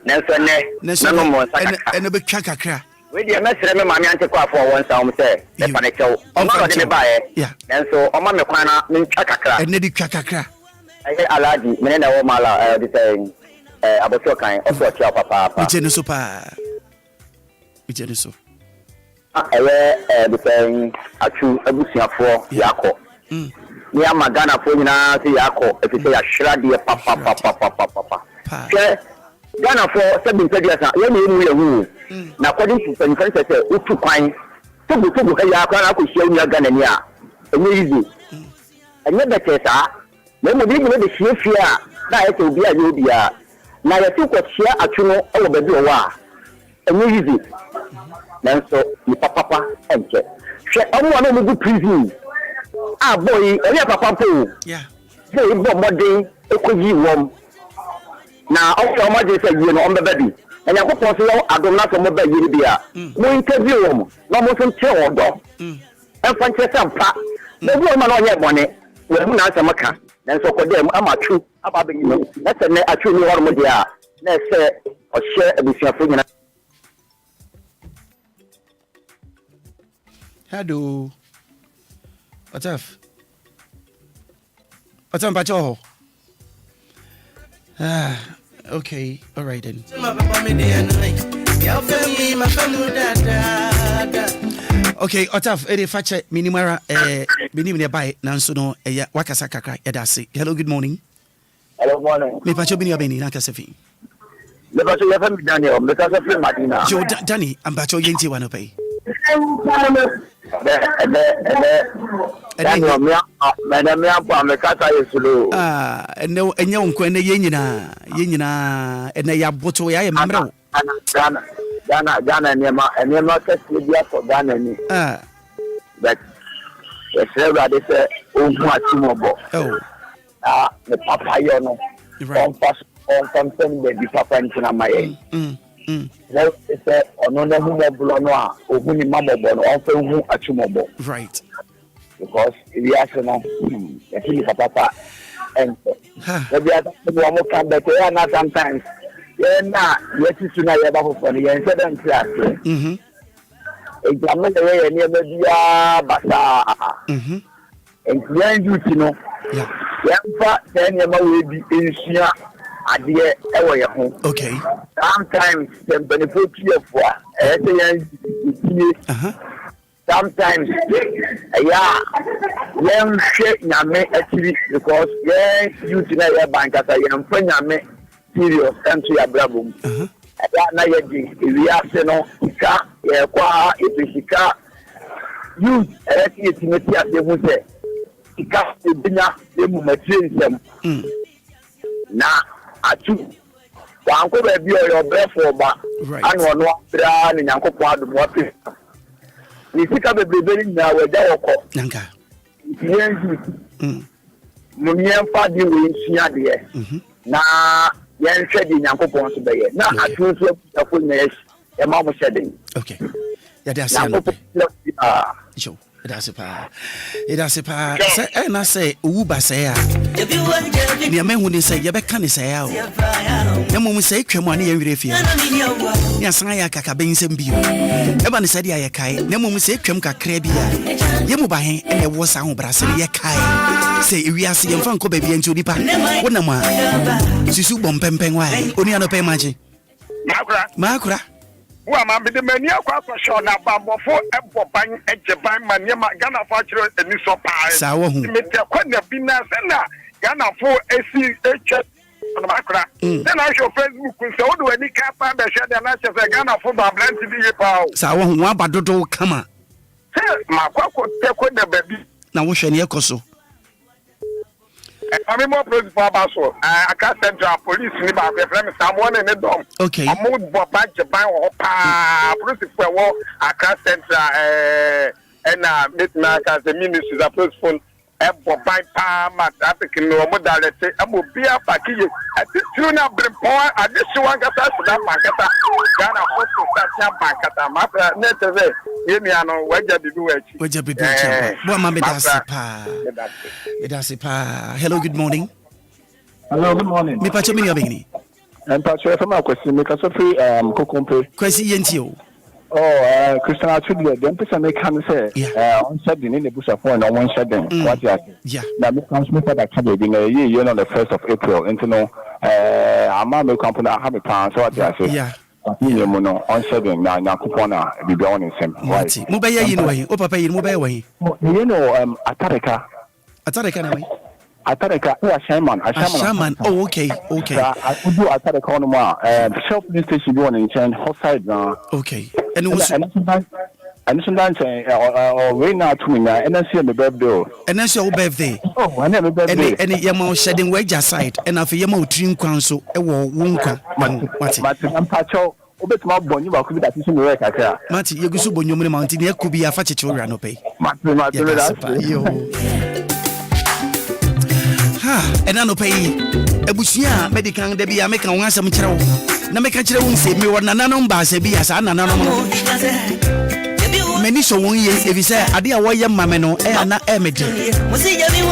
Nanso nɛ. Nanu mo sakaka. Ɛnɛ bɛ twa kakra. We deɛ mɛsrɛ me maame ante kɔ afɔ wɔn nsa wɔn sɛ mepa ne kyɛw ɔno ɔde me baeɛ nanso ɔma me kwan na mentwa kakra ɛnɛ de twa kakra ɛyɛ alaji mene na ɛwɔ mala de sɛ abɔtɔ kan ɔsɔ ɔkyea papaapa megye ne so paa megye ne so ɛyɛ de sɛ atwu abusuafoɔ yɛakɔ ne ama ghanafoɔ nyinaa sɛ yɛakɔ ɛfiri sɛ yɛahweradeɛ papapapapapa hwɛ ghanafoɔ sɛ bintɛdeɛ sa yɛne ɛmu yɛhu na according to Fanifan say utu kwan togo ka ya kwa na ko hia unu Ghana ni a enye yize enye bete sa na mo bi no de hia fie a na ya obi a ye obi a na ya ti ko hia atu no e wo baabi o wa enye yize nanso ni papa enche hwe omo na mo gu prison ah boy enye papa po say bo modern ekoyi wom na o mo je say ye no o bebe and I hope also adom na so mo ba yiri bia mo interview wo na mo so che odo en fa che sampa na bi o ma na onye bone we hu na asem ka na so ko dem amatwu aba ba yimo na se ne atwu ni wor mo dia na se o hye abusuafo nyina hello what's up bacho okay, all right then. Okay, Otaf, ere fache minimara binim ne bai nanso no eya wakasa kakra edase. Hello, good morning. Hello, morning. Me pacho bini abeni na kasefi. Me pacho ya fami Daniel, me kasa fi Madina. Jo Dani, am pacho yenti wano pay. Daniel, me ampa me kasa yesulo. Enye onko ene yenyina ene ya boto ya memra. Ghana nema kesi bia for Ghana ni. But yes, everybody say ogun atimobo. The papa yo no. On something that the papa ntina maye. No, say ono na hu mo blo no a ogun ni mamobo no on fe hu atimobo. Right. Because we are no the feel papa and maybe I don't know come back here na sometimes na yeti suna ya ba for no yen say dem class exam na we ni ba bia basa and when you know yamfa then ya ma we bi ensua ade e wo ye ho okay sometimes dem benefit you for sometimes yen share nyame actually because yen you na ya bank asa yen fa nyame serious into your brabum na ye di we ase no ka ye kwa epika you timeti ase hu se ka ebinya emu materialism na atu wanko ba bi o your brefo ba anu ono bra ni nyankopon adom wa pe ni sika bebebe ni na waja woko nanka yen mu nyen fa di we nsua de na yen hwe di nyankopon so be ye na atu so afo na ye ma mo hwede okay ya da se jo Ida sepa say na say owu ba say a ni amehu ni say ye be ka ni say a o na mum say twam ane ye wire fie ni asan ya kaka ben nsem bio e ba ni say dia ye kai na mum say twam kakra bia ye mu ba hen e wo sa ho brase ye kai say ewi ase ye mfa nko ba bia nti onipa wona ma sisu bom pempen wa oni ano pe maji Maakora wa ma be de mani akwa so na bambofo ebo ban ejeban maniema Ghana fa chiro eni so paa sa wo hu me te kwa na bi na se na Ghana fo esi eche na Maakora then I show Facebook so wo do ani ka pa be hwe de na che se Ghana fo ba blank bi paa sa wo hu wa badodo kama ma kwa ko te ko na baby na wo hwe ne ekoso I'm more principal Basso. I can't send to police in the someone in the dome. Okay. I'm more back to buy or principal war. I can't send and meet Mark as the ministry is a phone ebo bai pa ma traffic no mo dalete abo bia pakiye ati tru na brempo ade siwan kata sida pankata Ghana foto station pankata ma neteve yemi ano waja bibi wachi bo ma medasi pa hello good morning. Hello, good morning. Me pacho mini abegni. Pacho FM akwesi me kaso free kokompe. Kwesi yenti o. Oh, Christian Atudle, dem pesa me kan say on said in the bush phone on one said them. What you yeah. Now me comes me for that cabe in a year on the 1st of April into no ama me company have a plan so what you say. Yeah. You know on said them na kupona be be on in same. Right. Mo ba yi no way. O papa yi mo ba yi. You know Atareka na way. Atareka, Shaman. Oh, okay. I would do Atareka on more. Shop station be on in chain hot side now. Okay. And sometimes right now to me, and I see my birthday. And that's your birthday. Oh, I never birthday. And yamo shedding wedge aside, and after yamo dream council, a war wonka. But I'm Pacho. Obet ma bonyu ba kubi that is in work aka. Mati yegusu bonyu mo mountain e kubi afa chechora no pay. Mati and I no pay Ebusia medical de bia make an ansam kyerɛw na meka kyerɛ wo nse me wona nanom ba se bia sa nanom mani so won ye ebise ade a woyɛ mame no na emede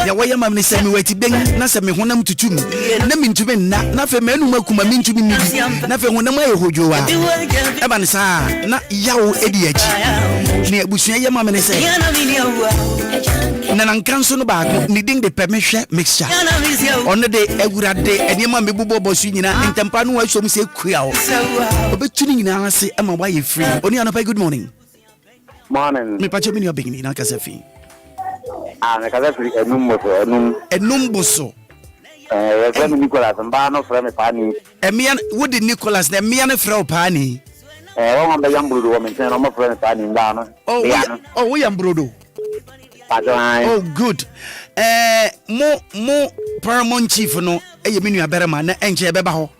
ya woyɛ mame ne se me wati ben na se me honam tutum na mintumi na fe manu makuma mintumi ni na fe honam aye hojowa eba ne sa na yawo edi achi ne ebusia yɛ mame ne se na nankanso no ba needing the permission mixture on the egurade enema mebubo bosu nyina ntempa no wa so se kua o obetuni nyina ase ama wa ye free oni anopa good morning me pacho mi no begini na kasafi na kasafi enum boso friend Nicholas mba no friend pani emian wodi Nicholas na emian frɛ pani won ba yambrudo wo men no friend pani mba no oh we yambrudo. Oh good. Mo paramount chief no eye me nua berema na enche beba ho.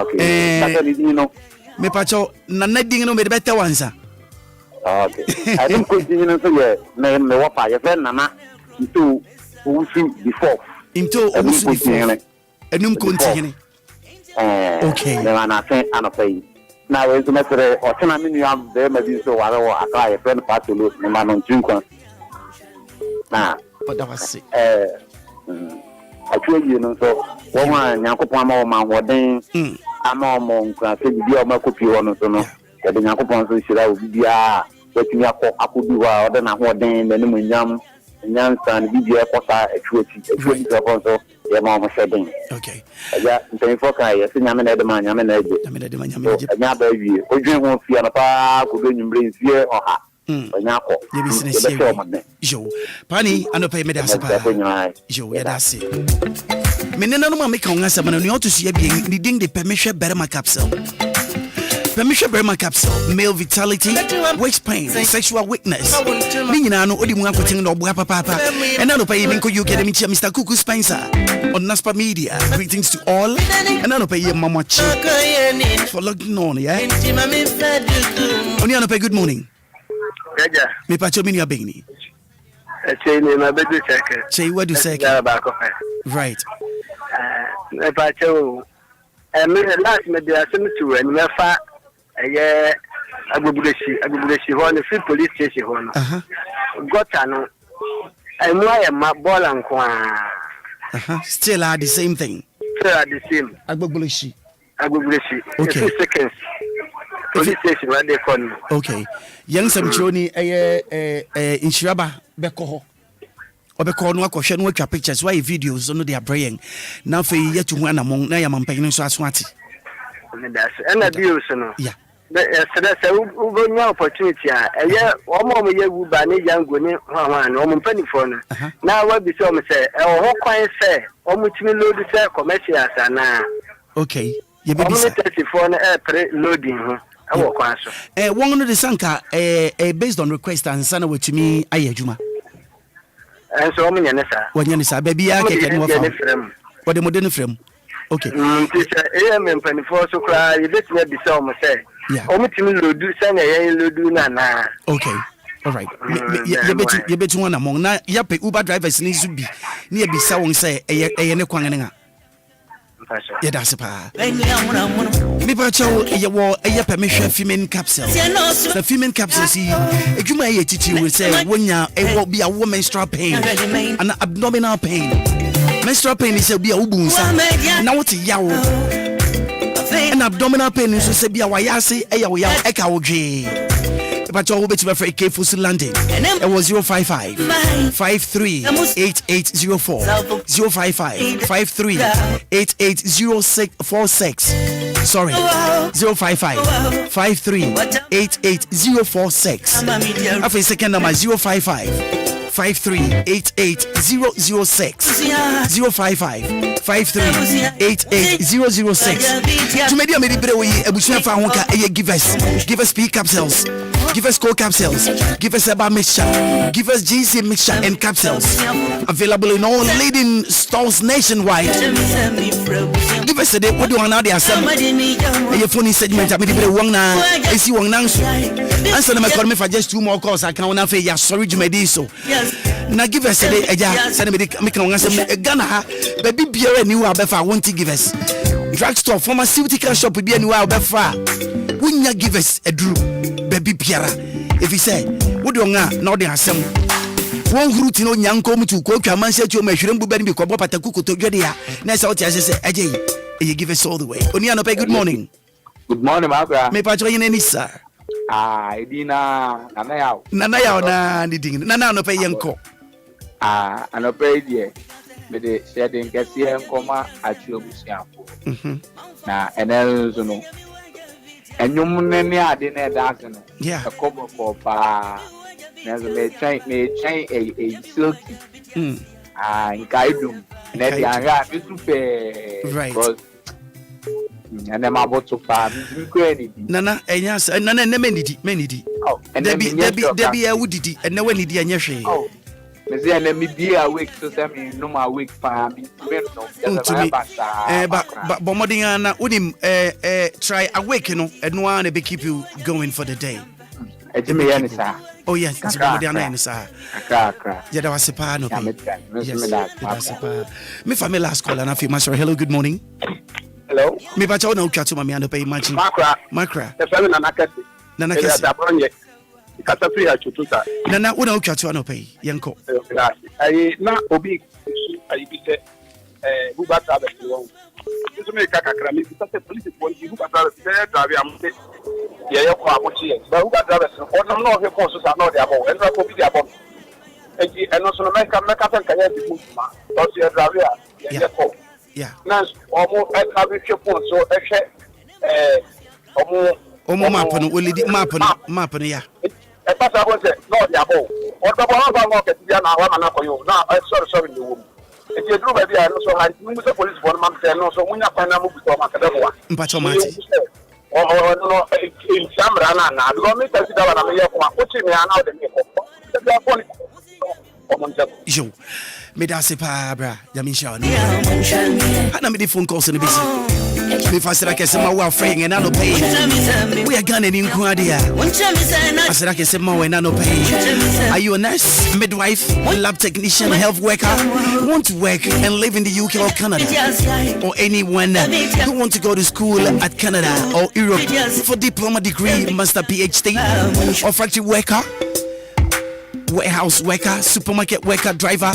Okay. Me pacho na nading no me de beta wansa. Okay. I don't continue no so ye me wafa ye friend nana into before. Into before. Enum continue. Okay. Me na say anopay. Na we to metre o tena me nua be ma bi so ware wo Accra ye friend party lo me ma no Junction. Na but that was it. Actually you know so one Nyankopon ma o ma hoden ama mo nkra se bi o ma kopi wo no so no ye de Nyankopon so hira obi bia watumi akodi wa o de na hoden na mu nyam nyansan bi bia kosa atwati so ye ma mo shedin. Okay. Ya ntenfo ka ye se nyame na de ma nyame na eje nya ba wi odwen ho fia na pa ko do nyumre nsie oha onyako ye bi sine sie yo pani anopa me da sepa yo ya da se menena no ma make on asem na no to so ye bi needing the permission berema capsule. Permission Berma capsule, male vitality, waist pain, sexual weakness. Nina no odi mu akotin no bua papa. And now pay minko you get Mr. Kuku Spencer on Naspa Media. Greetings to all. And now pay Mama Chi for logging on, yeah. Oni pay good morning. Me pacho mini abegni. Che what do say? Right. Me pacho me last me dey asem and me fa Agbogba ho no free police station ho no gota no emu ayema ball anko still are the same thing. Still are the same. Agbogba okay. 2 seconds police station where they call me. Okay. Young Sam Choni insuraba beko ho obeko no akwohwe no atwa pictures why videos no they are praying now for yet to hu anamon na yamampanyin so aswati and abuse no yeah say we no opportunity eye omo ye wu ba ne jango ni hwan no omo panifo no na wa bi so me say ho kwan say omo timi load say commercial sana okay ye be bisa for no pre loading ho awo kwan so won no de sanka based on request and sana wetumi ayadwuma so omo nyane sa wanyane sa ba bia keke no wafa wode modern frame okay teacher me panifo so kra ye bet me bisa omo say omo timi load say na ye load na okay All right. You bet one among na yape Uber drivers ni zubi. Ni ebisa won say eye ne kwan nga. Yeah, that's pa. Me pa chow ye wo eye permission female capsules. The female capsules see edwuma ye titi we say wonya e wo be a woman menstrual pain and abdominal pain. Menstrual pain is be a ubunsa. Na what yawo. And abdominal pain is say be a wayase e ya wo ya e ka wodwe. But you will be for a K Fusi London. It was 055 53 8804 055 53 880646. Sorry, 055 53 88046. After second number 055 5388006 055 5388006. To media medibre we ebushia fa honka give us P capsules, give us co capsules, give us Eba mixture, give us GC mixture and capsules, available in all leading stores nationwide. Give us a day what do you want there some your phone segment medibre wong na esi wong nan so answer me call me for just 2 more calls I can na fe ya sorry jumedi so. Now give us a day, send me Ghana, baby beer new Abefa won't give us. Drugstore, pharmaceutical shop will be a new Abefa. Wouldn't you give us a drew, baby Piera? If he say, what do you not there some one route in young come to cook a man said you may shouldn't be because Pataku to Jodia. Nice out as I say, Ajay, you give us all the way. Oniano pay good morning. Good morning, Maakora. Me patro in any sir. Idina Nanayao. Nanayao na anything. Nana no pay yanko. And a pay dear. But the shedding Cassian Coma at your Busiapo. Now, and Elzono. And you may dinner dancing. Yeah, a couple for pa. There's a change a silky. In Kaidum. Net Yanga, to pay. Right. And then about to farm. Nana, and yes, and Nana, many. Oh, and Debbie, I would it, and no one did any shame. Oh, let me be awake to tell me no more week farming. But Bomodiana would him try awaken and one to keep you going for the day. Oh, yes, it's Bomodiana, sir. Accra. Yeah, that was a pan of me. Family last call and I feel master. Hello, good morning. Hello. Me ba chawo na ukatu mami ando pay matching. Maakora. The family na nakati. Na nakati. Ya bronye. Ikatafi ya chututa. Na una ukatu ano pay yanko. Ai na obi ai bise buba tabe won. Yesu me kaka krami bise police bonji buba tabe tabe amte. Ye yo kwa mochi ye. Ba buba tabe so onam no he force sa no de abo. Enra ko bi de abo. Eji eno so no meka tan kanya bi mutuma. So ye tabe ya. Ye ko. Yeah. Now, almost have a phone, so almost map will it map yeah. A pastor was not the above. Or the one of our market, Diana, one for you. Now, I'm sorry, the woman. If you do, maybe I also had the police for month and also when you find a movie from Academy. Or no, in Samrana, because Mr. Sidana, I'm putting me out the you. Me da se pa bra ya me sha no ana me the phone calls in the busy me fa sira kese ma wa free and no pay we are gonna in kuadia I said I can say ma we no pay. Are you a nurse, midwife, lab technician, health worker, want to work and live in the UK or Canada, or anyone who want to go to school at Canada or Europe for diploma degree, master, PhD, or factory worker, warehouse worker, supermarket worker, driver,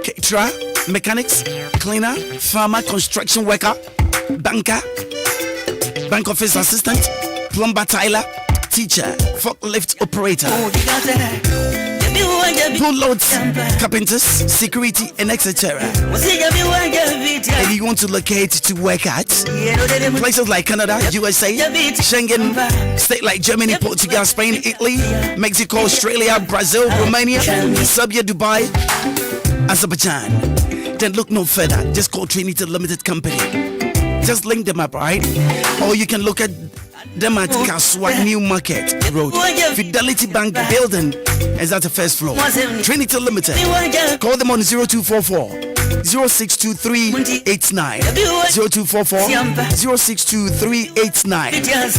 caterer, mechanics, cleaner, farmer, construction worker, banker, bank office assistant, plumber, tiler, teacher, forklift operator, pull loads, carpenters, security, and etc. And you want to locate to work at places like Canada, USA, Schengen, states like Germany, Portugal, Spain, Italy, Mexico, Australia, Brazil, Romania, Serbia, Dubai, Azerbaijan. Then look no further. Just call Trinity Limited Company. Just link them up, right? Or you can look at them at Kaswa New Market Road, Fidelity Bank Building, is at the first floor. Trinity Limited. Call them on 0244 062389 0244 062389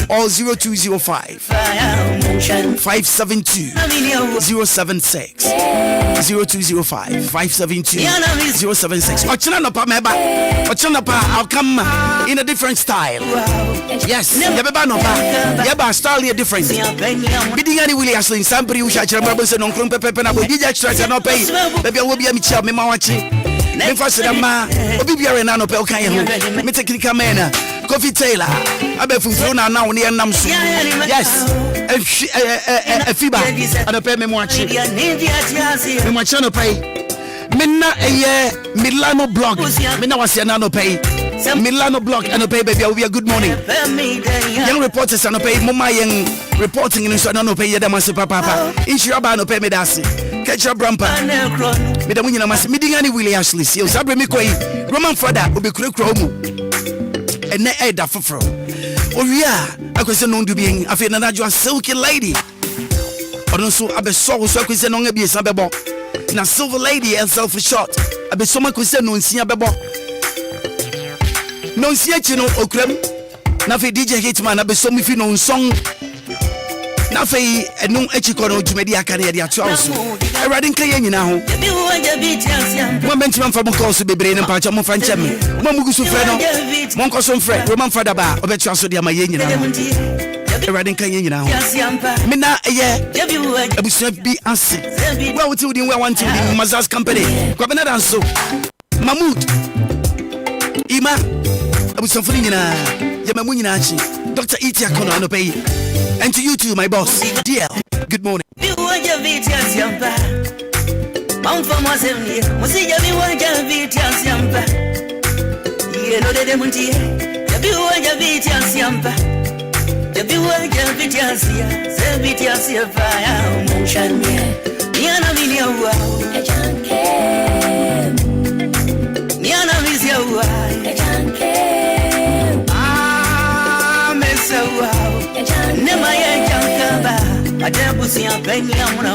or 0205 572 076 0205 572 076. I'll come in a different style. Yes, Yaba style is different. Bidding any Willy Ashley, Sampri, which I remember said on Crump Pepper, and DJ extras and not pay. Maybe I will be a Michel, me watching. Then first, Obia and Nano Pelkan, me take Camena, Coffee Taylor, I bet from Flona now near Namsu. Yes, a FIBA, and a pay me watching. Me watch on a pay. Minna Milano blog. Minna was your nano pay. Milano blog and a pay baby. Will be a good morning. Young reporters and a pay. Mama young reporting in so no pay. Yadamasi papa. Insuraba no pay me dasi. Catch your bumper. Me the winner must meeting any Willy Ashley. So Sabre me koi. Roman father will be quick romu. And ne eda fufro. Oh yeah. I could say no to being. I feel that you are silky lady. Or no so I be so I could say no be a sabebo. Na silver lady and self shot. I be so much could say no nsia bebo. No nsia chino okrem. Na fe DJ Hitman I be so me fi no song. Na fe no echiko no dwumadi aka na ya to awso. Erade nka ye nyina ho. Mo benchman fa mo call so bebre ne pacha mo franche me. Mo mugu so frɛ no. Mo nko so frɛ Roman father ba obetu aso de ma ye nyina ho. Erade nka ye nyina ho. Me na abusua bi ase. Wa wuti wudi wa want to the Mazas company. Kwabena danso. Mahmoud. Ima. Abusua funi nyina. Ye mamu nyina achi. Dr. Itia Kono no pay. And to you too, my boss. DL. Good morning.